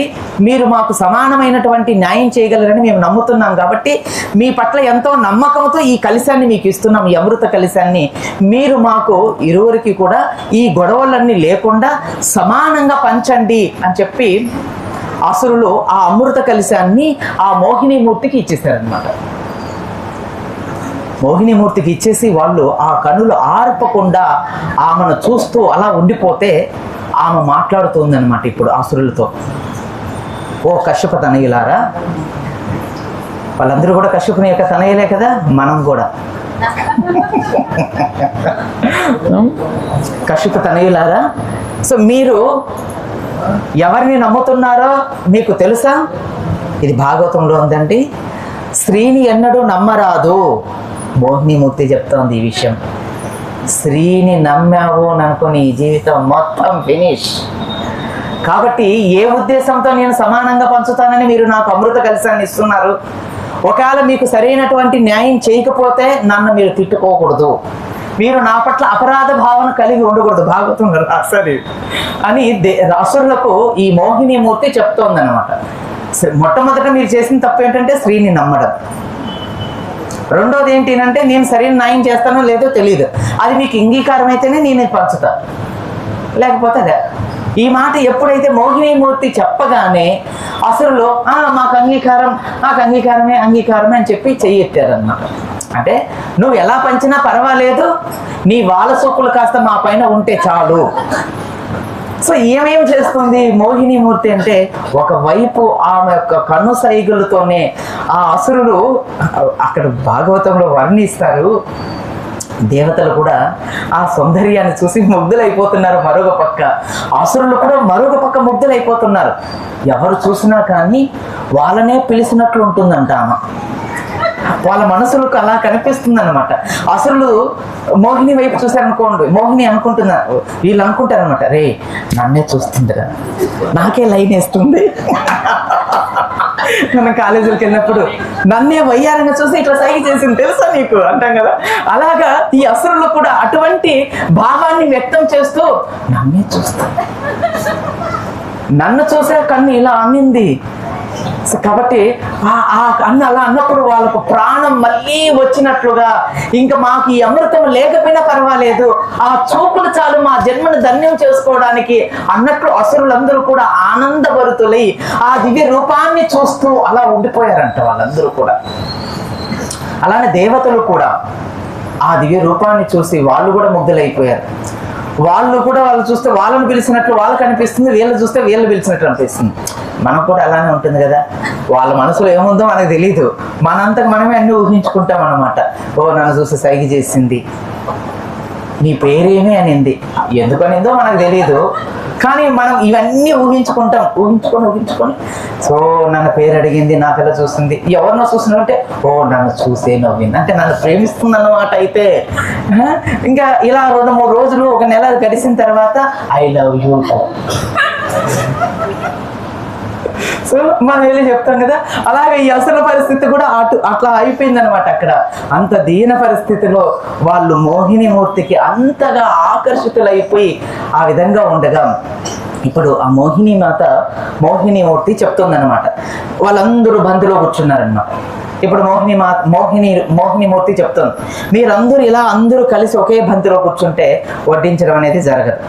మీరు మాకు సమానమైనటువంటి న్యాయం చేయగలరని మేము నమ్ముతున్నాం. కాబట్టి మీ పట్ల ఎంతో నమ్మకంతో ఈ కలశాన్ని మీకు ఇస్తున్నాం, ఈ అమృత కలశాన్ని. మీరు మాకు ఇరువురికి కూడా ఈ గొడవలన్నీ లేకుండా సమానంగా పంచండి అని చెప్పి అసురులు ఆ అమృత కలశాన్ని ఆ మోహినీమూర్తికి ఇచ్చేసారనమాట. మోహినీమూర్తికి ఇచ్చేసి వాళ్ళు ఆ కనులు ఆర్పకుండా ఆమెను చూస్తూ అలా ఉండిపోతే ఆమె మాట్లాడుతుంది అనమాట ఇప్పుడు అసురులతో. ఓ కశ్యప తనయులారా, వాళ్ళందరూ కూడా కశ్యపుని యొక్క తనయులే కదా, మనం కూడా కశ్యప తనయులారా. సో మీరు ఎవరిని నమ్ముతున్నారో మీకు తెలుసా? ఇది భాగవతంలో ఉందండి. స్త్రీని ఎన్నడూ నమ్మరాదు. మోహినీమూర్తి చెప్తోంది ఈ విషయం. స్త్రీని నమ్మావు అనుకుని ఈ జీవితం మొత్తం ఫినిష్. కాబట్టి ఏ ఉద్దేశంతో నేను సమానంగా పంచుతానని మీరు నాకు అమృత కలశాన్ని ఇస్తున్నారు? ఒకవేళ మీకు సరైనటువంటి న్యాయం చేయకపోతే నన్ను మీరు తిట్టుకోకూడదు. మీరు నా పట్ల అపరాధ భావన కలిగి ఉండకూడదు, భాగవతంలో రాశారు అని అసురులకు ఈ మోహిని మూర్తి చెప్తోందనమాట. మొట్టమొదట మీరు చేసిన తప్పు ఏంటంటే స్త్రీని నమ్మడం. రెండోది ఏంటంటే నేను సరైన న్యాయం చేస్తానో లేదో తెలియదు, అది మీకు అంగీకారం అయితేనే నేను పంచుతా, లేకపోతే అదే. ఈ మాట ఎప్పుడైతే మోహినీమూర్తి చెప్పగానే అసురులు మాకు అంగీకారమే అని చెప్పి చెయ్యెత్తారన్నమాట. అంటే నువ్వు ఎలా పంచినా పర్వాలేదు, నీ వాళ్ళ సొక్కులు కాస్త మా పైన ఉంటే చాలు. సో ఏమేం చేస్తుంది మోహినీమూర్తి అంటే, ఒకవైపు ఆమె యొక్క కన్ను సైగులతోనే ఆ అసురులు అక్కడ భాగవతంలో వర్ణిస్తారు, దేవతలు కూడా ఆ సౌందర్యాన్ని చూసి ముగ్ధులైపోతున్నారు. మరొక పక్క అసురులు కూడా మరొక పక్క ముగ్ధులైపోతున్నారు. ఎవరు చూసినా కానీ వాళ్ళనే పిలిచినట్లు ఉంటుందంట ఆమె, వాళ్ళ మనసులకు అలా కనిపిస్తుంది అనమాట. అసురులు మోహిని వైపు చూసారనుకోండి, మోహిని అనుకుంటున్నారు, వీళ్ళు అనుకుంటారు అనమాట, రే నన్నే చూస్తుందిరా, నాకే లైన్ వేస్తుంది. మనం కాలేజీకి వెళ్ళినప్పుడు నన్నే వయ్యారంగా చూసి ఇట్లా సైకి చేసింది తెలుసా నీకు అంటాం కదా. అలాగా ఈ అసురులు కూడా అటువంటి భావాన్ని వ్యక్తం చేస్తూ నన్నే చూస్తుంది, నన్ను చూసే కన్ను ఇలా అన్నింది కాబట్టి ఆ కన్ను అలా అన్నప్పుడు వాళ్ళకు ప్రాణం మళ్ళీ వచ్చినట్లుగా, ఇంకా మాకు ఈ అమృతం లేకపోయినా పర్వాలేదు, ఆ చూపులు చాలు మా జన్మను ధన్యం చేసుకోవడానికి అన్నట్లు అసురులందరూ కూడా ఆనందభరితులై ఆ దివ్య రూపాన్ని చూస్తూ అలా ఉండిపోయారంట వాళ్ళందరూ కూడా. అలానే దేవతలు కూడా ఆ దివ్య రూపాన్ని చూసి వాళ్ళు కూడా ముగ్ధులైపోయారు. వాళ్ళు చూస్తే వాళ్ళని పిలిచినట్లు వాళ్ళకి అనిపిస్తుంది, వీళ్ళు చూస్తే వీళ్ళు పిలిచినట్లు అనిపిస్తుంది. మనకు కూడా అలానే ఉంటుంది కదా, వాళ్ళ మనసులో ఏముందో మనకు తెలీదు, మనంతకు మనమే అన్ని ఊహించుకుంటాం అనమాట. నన్ను చూస్తే సైగ చేసింది, నీ పేరేమీ అనింది, ఎందుకు అనిందో మనకు తెలియదు, కానీ మనం ఇవన్నీ ఊహించుకొని సో నన్ను పేరు అడిగింది, నాకెలా చూస్తుంది, ఎవరినో చూస్తుందంటే నన్ను చూసే నవ్వింది అంటే నన్ను ప్రేమిస్తుంది అన్నమాట. అయితే ఇంకా ఇలా 2-3 రోజులు, 1 నెల గడిచిన తర్వాత ఐ లవ్ యూ. సో మనం వెళ్ళి చెప్తాం కదా, అలాగే ఈ అసలు పరిస్థితి కూడా అట్లా అయిపోయిందనమాట. అక్కడ అంత దీన పరిస్థితిలో వాళ్ళు మోహినీమూర్తికి అంతగా ఆకర్షితులైపోయి ఆ విధంగా ఉండగా, ఇప్పుడు ఆ మోహినీమూర్తి చెప్తుందన్నమాట, వాళ్ళందరూ బంతిలో కూర్చున్నారనమాట. ఇప్పుడు మోహినీమూర్తి చెప్తుంది, మీరందరూ ఇలా అందరూ కలిసి ఒకే బంతిలో కూర్చుంటే వడ్డించడం అనేది జరగదు.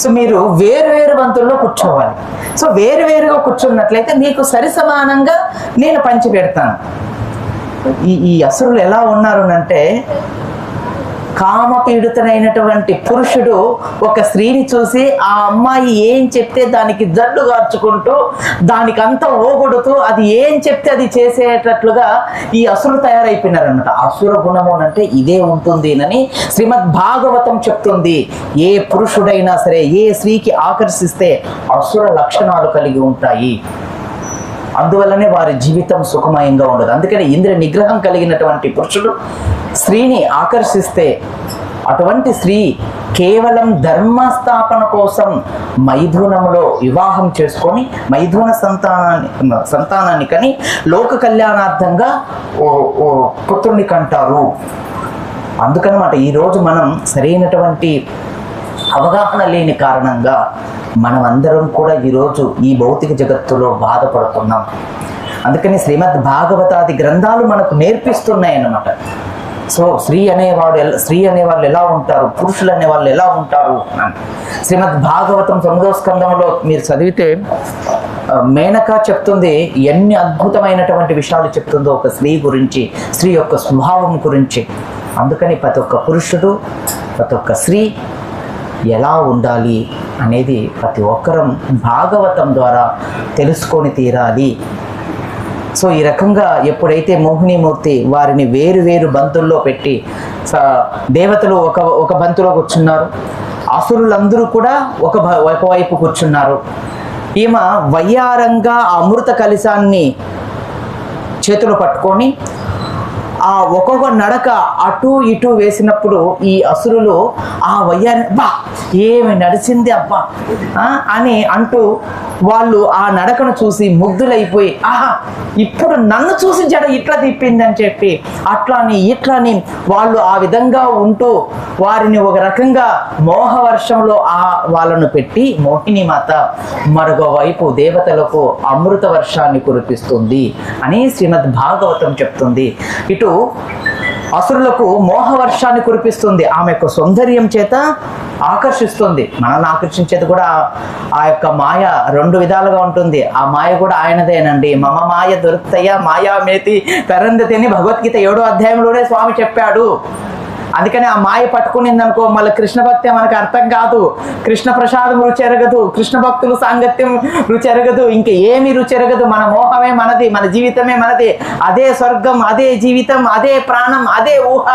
సో మీరు వేరు బంతుల్లో కూర్చోవాలి. సో వేరుగా కూర్చున్నట్లయితే మీకు సరి సమానంగా నేను పంచి పెడతాను. ఈ అసురులు ఎలా ఉన్నారు అంటే, కామపీడితుడైనటువంటి పురుషుడు ఒక స్త్రీని చూసి ఆ అమ్మాయి ఏం చెప్తే దానికి జడ్డు గార్చుకుంటూ దానికంతా ఓగొడుతూ అది ఏం చెప్తే అది చేసేటట్లుగా ఈ అసురులు తయారైపోయినారన్నమాట. అసుర గుణము అంటే ఇదే ఉంటుంది అని శ్రీమద్ భాగవతం చెప్తుంది. ఏ పురుషుడైనా సరే ఏ స్త్రీకి ఆకర్షిస్తే అసుర లక్షణాలు కలిగి ఉంటాయి, అందువల్లనే వారి జీవితం సుఖమయంగా ఉండదు. అందుకని ఇంద్ర నిగ్రహం కలిగినటువంటి పురుషుడు స్త్రీని ఆకర్షిస్తే అటువంటి స్త్రీ కేవలం ధర్మస్థాపన కోసం మైథునంలో వివాహం చేసుకొని మైథున సంతానాన్ని కని లోక కళ్యాణార్థంగా పుత్రుని కంటారు. అందుకనమాట ఈరోజు మనం సరైనటువంటి అవగాహన లేని కారణంగా మనమందరం కూడా ఈరోజు ఈ భౌతిక జగత్తులో బాధపడుతున్నాం. అందుకని శ్రీమద్ భాగవతాది గ్రంథాలు మనకు నేర్పిస్తున్నాయి అన్నమాట. సో స్త్రీ అనేవాళ్ళు ఎలా ఉంటారు, పురుషులు అనేవాళ్ళు ఎలా ఉంటారు అని శ్రీమద్ భాగవతం 9వ స్కంధంలో మీరు చదివితే మేనక చెప్తుంది, ఎన్ని అద్భుతమైనటువంటి విషయాలు చెప్తుందో ఒక స్త్రీ గురించి, స్త్రీ యొక్క స్వభావం గురించి. అందుకని ప్రతి ఒక్క పురుషుడు, ప్రతి ఒక్క స్త్రీ ఎలా ఉండాలి అనేది ప్రతి ఒక్కరం భాగవతం ద్వారా తెలుసుకొని తీరాలి. సో ఈ రకంగా ఎప్పుడైతే మోహినీమూర్తి వారిని వేరు బంతుల్లో పెట్టి, దేవతలు ఒక బంతులో కూర్చున్నారు, అసురులందరూ కూడా ఒకవైపు కూర్చున్నారు. ఈమె వయ్యారంగా అమృత కలశాన్ని చేతులు పట్టుకొని ఆ ఒక్కొక్క నడక అటు ఇటు వేసినప్పుడు ఈ అసురులు ఆ వయ్యాన్ని ఏమి నడిచింది అబ్బా అని అంటూ వాళ్ళు ఆ నడకను చూసి ముగ్ధులైపోయి, ఆహా ఇప్పుడు నన్ను చూసి జడ ఇట్లా తిప్పిందని చెప్పి అట్లాని ఇట్లాని వాళ్ళు ఆ విధంగా ఉంటూ వారిని ఒక రకంగా మోహవర్షంలో వాళ్ళను పెట్టి మోహిని మాత మరొక వైపు దేవతలకు అమృత వర్షాన్ని కురిపిస్తుంది అని శ్రీమద్ భాగవతం చెప్తుంది. ఇటు అసురులకు మోహవర్షాన్ని కురిపిస్తుంది, ఆమె యొక్క సౌందర్యం చేత ఆకర్షిస్తుంది. మనల్ని ఆకర్షించేది కూడా ఆ యొక్క మాయ రెండు విధాలుగా ఉంటుంది. ఆ మాయ కూడా ఆయనదేనండి. మమ మాయ దొరుకుతాయా మాయా మేతి పెరందతి అని భగవద్గీత 7వ అధ్యాయంలోనే స్వామి చెప్పాడు. అందుకని ఆ మాయ పట్టుకునింది అనుకో మళ్ళీ కృష్ణ భక్తి మనకు అర్థం కాదు, కృష్ణ ప్రసాదం రుచి ఎరగదు, కృష్ణ భక్తులు సాంగత్యం రుచి ఎరగదు, ఇంకా ఏమి రుచి ఎరగదు. మన మోహమే మనది, మన జీవితమే మనది, అదే స్వర్గం, అదే జీవితం, అదే ప్రాణం, అదే ఊహ,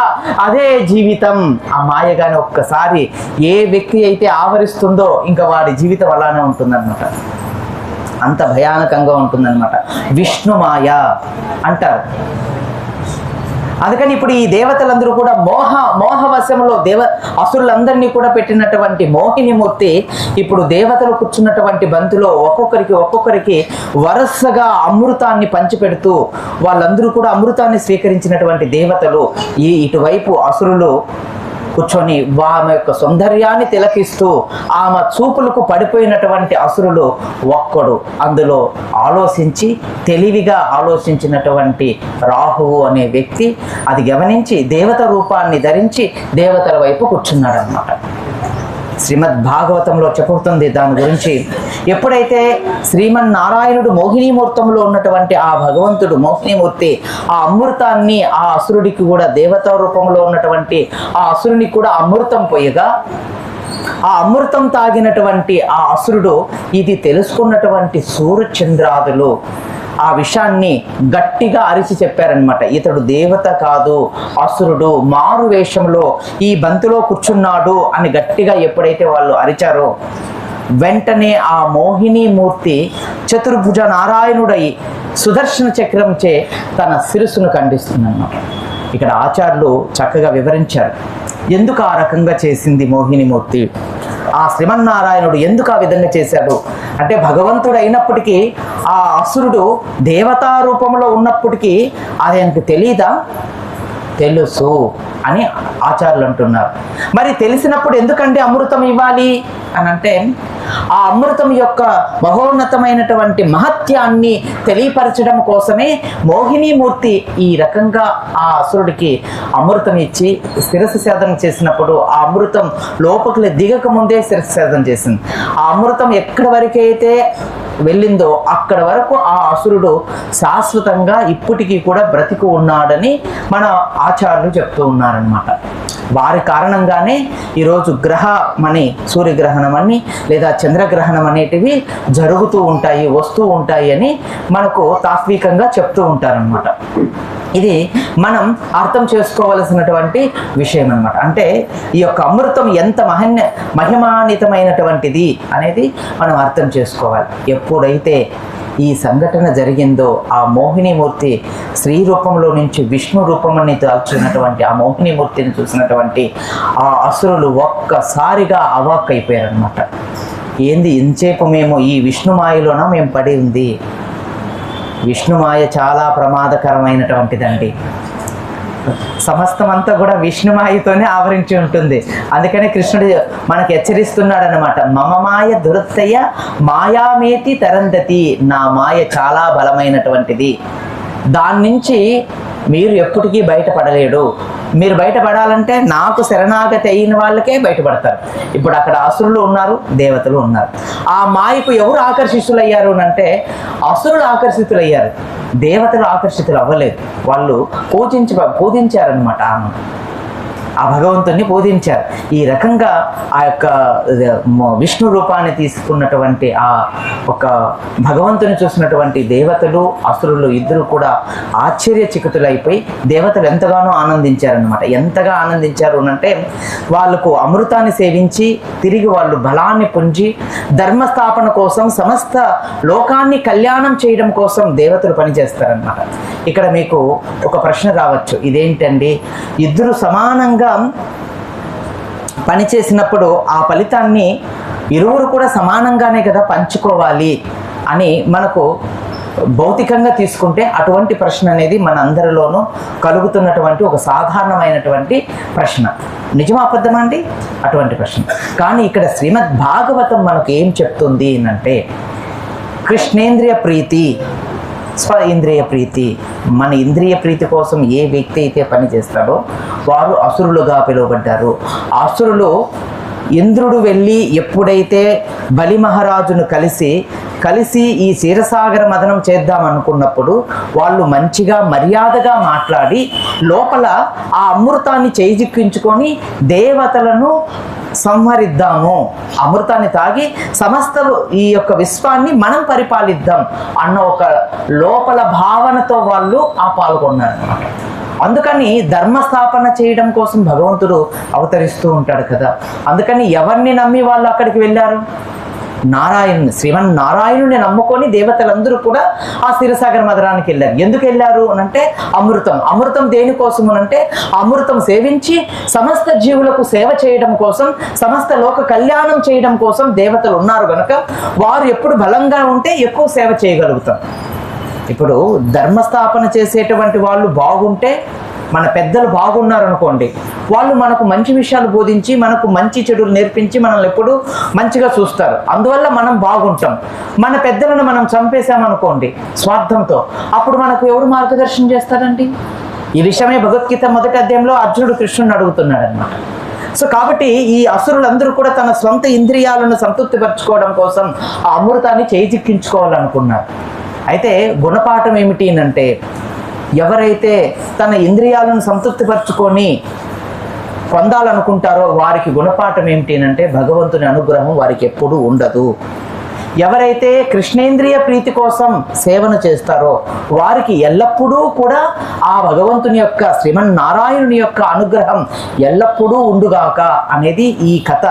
అదే జీవితం. ఆ మాయ కానీ ఒక్కసారి ఏ వ్యక్తి అయితే ఆవరిస్తుందో ఇంకా వాడి జీవితం అలానే ఉంటుందన్నమాట, అంత భయానకంగా ఉంటుందన్నమాట. విష్ణుమాయ అంటారు. అందుకని ఇప్పుడు ఈ దేవతలందరూ కూడా మోహవశంలో అసురులందరినీ కూడా పెట్టినటువంటి మోహిని మూర్తి ఇప్పుడు దేవతలు కూర్చున్నటువంటి బంతిలో ఒక్కొక్కరికి వరుసగా అమృతాన్ని పంచిపెడుతూ వాళ్ళందరూ కూడా అమృతాన్ని స్వీకరించినటువంటి దేవతలు ఇటువైపు అసురులు కూర్చొని ఆమె యొక్క సౌందర్యాన్ని తిలకిస్తూ ఆమె చూపులకు పడిపోయినటువంటి అసురులు ఒక్కడు అందులో ఆలోచించి తెలివిగా ఆలోచించినటువంటి రాహువు అనే వ్యక్తి అది గమనించి దేవత రూపాన్ని ధరించి దేవతల వైపు కూర్చున్నాడు అన్నమాట. శ్రీమద్ భాగవతంలో చెప్పుతుంది దాని గురించి. ఎప్పుడైతే శ్రీమన్నారాయణుడు మోహినీమూర్తంలో ఉన్నటువంటి ఆ భగవంతుడు మోహినీమూర్తి ఆ అమృతాన్ని ఆ అసురుడికి కూడా దేవతా రూపంలో ఉన్నటువంటి ఆ అసురునికి కూడా అమృతం పోయగా ఆ అమృతం తాగినటువంటి ఆ అసురుడు ఇది తెలుసుకున్నటువంటి సూర్యచంద్రాదులు ఆ విషయాన్ని గట్టిగా అరిచి చెప్పారనమాట. ఇతడు దేవత కాదు, అసురుడు, మారు వేషంలో ఈ బంతిలో కూర్చున్నాడు అని గట్టిగా ఎప్పుడైతే వాళ్ళు అరిచారో వెంటనే ఆ మోహిని మూర్తి చతుర్భుజ నారాయణుడై సుదర్శన చక్రంచే తన శిరస్సును ఖండిస్తుందన్నమాట. ఇక్కడ ఆచార్యులు చక్కగా వివరించారు ఎందుకు ఆ రకంగా చేసింది మోహిని మూర్తి, ఆ శ్రీమన్నారాయణుడు ఎందుకు ఆ విధంగా చేశాడు అంటే భగవంతుడు అయినప్పటికీ ఆ అసురుడు దేవతా రూపంలో ఉన్నప్పటికీ అది ఆయనకు తెలీదా? తెలుసు అని ఆచార్యులు అంటున్నారు. మరి తెలిసినప్పుడు ఎందుకంటే అమృతం ఇవ్వాలి అని అంటే ఆ అమృతం యొక్క మహోన్నతమైనటువంటి మహత్యాన్ని తెలియపరచడం కోసమే మోహినీమూర్తి ఈ రకంగా ఆ అసురుడికి అమృతం ఇచ్చి శిరస్సు సేదన చేసినప్పుడు ఆ అమృతం లోపలికి దిగక ముందే శిరస్సు సేదన చేసింది. ఆ అమృతం ఎక్కడి వరకైతే వెళ్ళిందో అక్కడ వరకు ఆ అసురుడు శాశ్వతంగా ఇప్పటికీ కూడా బ్రతికి ఉన్నాడని మన ఆచార్యులు చెప్తూ ఉన్నారనమాట. వారి కారణంగానే ఈరోజు గ్రహమని సూర్యగ్రహణం అని లేదా చంద్రగ్రహణం అనేటివి జరుగుతూ ఉంటాయి, వస్తూ ఉంటాయి అని మనకు తాత్వికంగా చెప్తూ ఉంటారనమాట. ఇది మనం అర్థం చేసుకోవలసినటువంటి విషయం అనమాట. అంటే ఈ యొక్క అమృతం ఎంత మహిమాన్వితమైనటువంటిది అనేది మనం అర్థం చేసుకోవాలి. ఎప్పుడైతే ఈ సంఘటన జరిగిందో ఆ మోహినీమూర్తి స్త్రీ రూపంలో నుంచి విష్ణు రూపమని దాల్చినటువంటి ఆ మోహినీమూర్తిని చూసినటువంటి ఆ అసురులు ఒక్కసారిగా అవాక్కైపోయారనమాట. ఏంది ఇంచేపు మేము ఈ విష్ణుమాయలోన మేము పడి ఉంది, విష్ణుమాయ చాలా ప్రమాదకరమైనటువంటిదండి. సమస్తమంతా కూడా విష్ణుమాయతోనే ఆవరించి ఉంటుంది. అందుకని కృష్ణుడు మనకు హెచ్చరిస్తున్నాడు అనమాట. మమ మాయ దురత్తయ మాయామేతి తరందతి, నా మాయ చాలా బలమైనటువంటిది, దాని నుంచి మీరు ఎప్పటికీ బయటపడలేడు. మీరు బయటపడాలంటే నాకు శరణాగతి అయిన వాళ్ళకే బయటపడతారు. ఇప్పుడు అక్కడ అసురులు ఉన్నారు, దేవతలు ఉన్నారు. ఆ మాయకు ఎవరు ఆకర్షితులయ్యారు అంటే అసురులు ఆకర్షితులయ్యారు, దేవతలు ఆకర్షితులు అవ్వలేదు. వాళ్ళు పూజించారనమాట, ఆ భగవంతుని పూజించారు. ఈ రకంగా ఆ యొక్క విష్ణు రూపాన్ని తీసుకున్నటువంటి ఆ ఒక భగవంతుని చూసినటువంటి దేవతలు అసురులు ఇద్దరు కూడా ఆశ్చర్యచకితులైపోయి దేవతలు ఎంతగానో ఆనందించారనమాట. ఎంతగా ఆనందించారు అంటే వాళ్ళకు అమృతాన్ని సేవించి తిరిగి వాళ్ళు బలాన్ని పుంజి ధర్మస్థాపన కోసం సమస్త లోకాన్ని కళ్యాణం చేయడం కోసం దేవతలు పనిచేస్తారనమాట. ఇక్కడ మీకు ఒక ప్రశ్న రావచ్చు, ఇదేంటండి ఇద్దరు సమానంగా పనిచేసినప్పుడు ఆ ఫలితాన్ని ఇరువురు కూడా సమానంగానే కదా పంచుకోవాలి అని మనకు భౌతికంగా తీసుకుంటే అటువంటి ప్రశ్న అనేది మన అందరిలోనూ కలుగుతున్నటువంటి ఒక సాధారణమైనటువంటి ప్రశ్న. నిజమా అబద్ధమా అండి? అటువంటి ప్రశ్న. కానీ ఇక్కడ శ్రీమద్ భాగవతం మనకు ఏం చెప్తుంది అంటే కృష్ణేంద్రియ ప్రీతి, స్వ ఇంద్రియ ప్రీతి. మన ఇంద్రియ ప్రీతి కోసం ఏ వ్యక్తి అయితే పని చేస్తాడో వారు అసురులుగా పిలువబడ్డారు. అసురులు ఇంద్రుడు వెళ్ళి ఎప్పుడైతే బలి మహారాజును కలిసి ఈ క్షీరసాగర మదనం చేద్దాం అనుకున్నప్పుడు వాళ్ళు మంచిగా మర్యాదగా మాట్లాడి లోపల ఆ అమృతాన్ని చేజిక్కించుకొని దేవతలను సంహరిద్దాము, అమృతాన్ని తాగి సమస్త ఈ యొక్క విశ్వాన్ని మనం పరిపాలిద్దాం అన్న ఒక లోపల భావనతో వాళ్ళు పాల్గొన్నారు అన్నమాట. అందుకని ధర్మస్థాపన చేయడం కోసం భగవంతుడు అవతరిస్తూ ఉంటాడు కదా. అందుకని ఎవరిని నమ్మి వాళ్ళు అక్కడికి వెళ్ళారు? శ్రీమన్నారాయణుని నమ్ముకొని దేవతలందరూ కూడా ఆ క్షీరసాగర మదనానికి వెళ్ళారు. ఎందుకు వెళ్ళారు అనంటే అమృతం దేనికోసం అనంటే అమృతం సేవించి సమస్త జీవులకు సేవ చేయడం కోసం, సమస్త లోక కళ్యాణం చేయడం కోసం దేవతలు ఉన్నారు కనుక వారు ఎప్పుడు బలంగా ఉంటే ఎక్కువ సేవ చేయగలుగుతాం. ఇప్పుడు ధర్మస్థాపన చేసేటువంటి వాళ్ళు బాగుంటే, మన పెద్దలు బాగున్నారు అనుకోండి, వాళ్ళు మనకు మంచి విషయాలు బోధించి మనకు మంచి చెడులు నేర్పించి మనల్ని ఎప్పుడు మంచిగా చూస్తారు. అందువల్ల మనం బాగుంటాం. మన పెద్దలను మనం చంపేశామనుకోండి స్వార్థంతో, అప్పుడు మనకు ఎవరు మార్గదర్శనం చేస్తారండి? ఈ విషయమే భగవద్గీత మొదటి అధ్యాయంలో అర్జునుడు కృష్ణుని అడుగుతున్నాడు అన్నమాట. సో కాబట్టి ఈ అసురులందరూ కూడా తన సొంత ఇంద్రియాలను సంతృప్తిపరచుకోవడం కోసం ఆ అమృతాన్ని చేజిక్కించుకోవాలనుకున్నారు. అయితే గుణపాఠం ఏమిటి అంటే ఎవరైతే తన ఇంద్రియాలను సంతృప్తిపరచుకొని పొందాలనుకుంటారో వారికి గుణపాఠం ఏమిటి అంటే భగవంతుని అనుగ్రహం వారికి ఎప్పుడూ ఉండదు. ఎవరైతే కృష్ణేంద్రియ ప్రీతి కోసం సేవను చేస్తారో వారికి ఎల్లప్పుడూ కూడా ఆ భగవంతుని యొక్క శ్రీమన్నారాయణుని యొక్క అనుగ్రహం ఎల్లప్పుడూ ఉండుగాక అనేది ఈ కథ,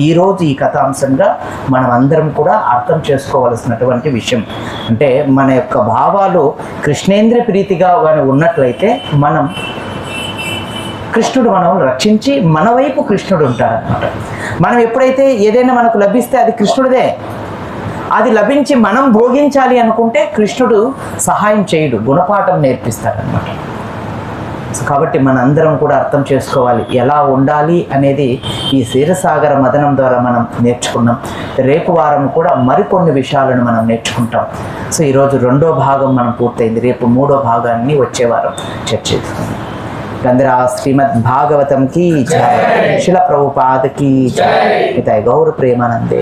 ఈరోజు ఈ కథాంశంగా మనం అందరం కూడా అర్థం చేసుకోవలసినటువంటి విషయం. అంటే మన యొక్క భావాలు కృష్ణేంద్రియ ప్రీతిగా ఉన్నట్లయితే కృష్ణుడు మనం రక్షించి మన వైపు కృష్ణుడు ఉంటాడనమాట. మనం ఎప్పుడైతే ఏదైనా మనకు లభిస్తే అది కృష్ణుడిదే, అది లభించి మనం భోగించాలి అనుకుంటే కృష్ణుడు సహాయం చేయడు, గుణపాఠం నేర్పిస్తాడనమాట. సో కాబట్టి మన అందరం కూడా అర్థం చేసుకోవాలి ఎలా ఉండాలి అనేది ఈ క్షీరసాగర మదనం ద్వారా మనం నేర్చుకున్నాం. రేపు వారం కూడా మరికొన్ని విషయాలను మనం నేర్చుకుంటాం. సో ఈరోజు 2వ భాగం మనం పూర్తయింది. రేపు 3వ భాగాన్ని వచ్చే వారం చర్చిస్తాం. అందరూ శ్రీమద్ భాగవతం की जय, शिला प्रभुपाद की जय, गौर प्रेमानंदे।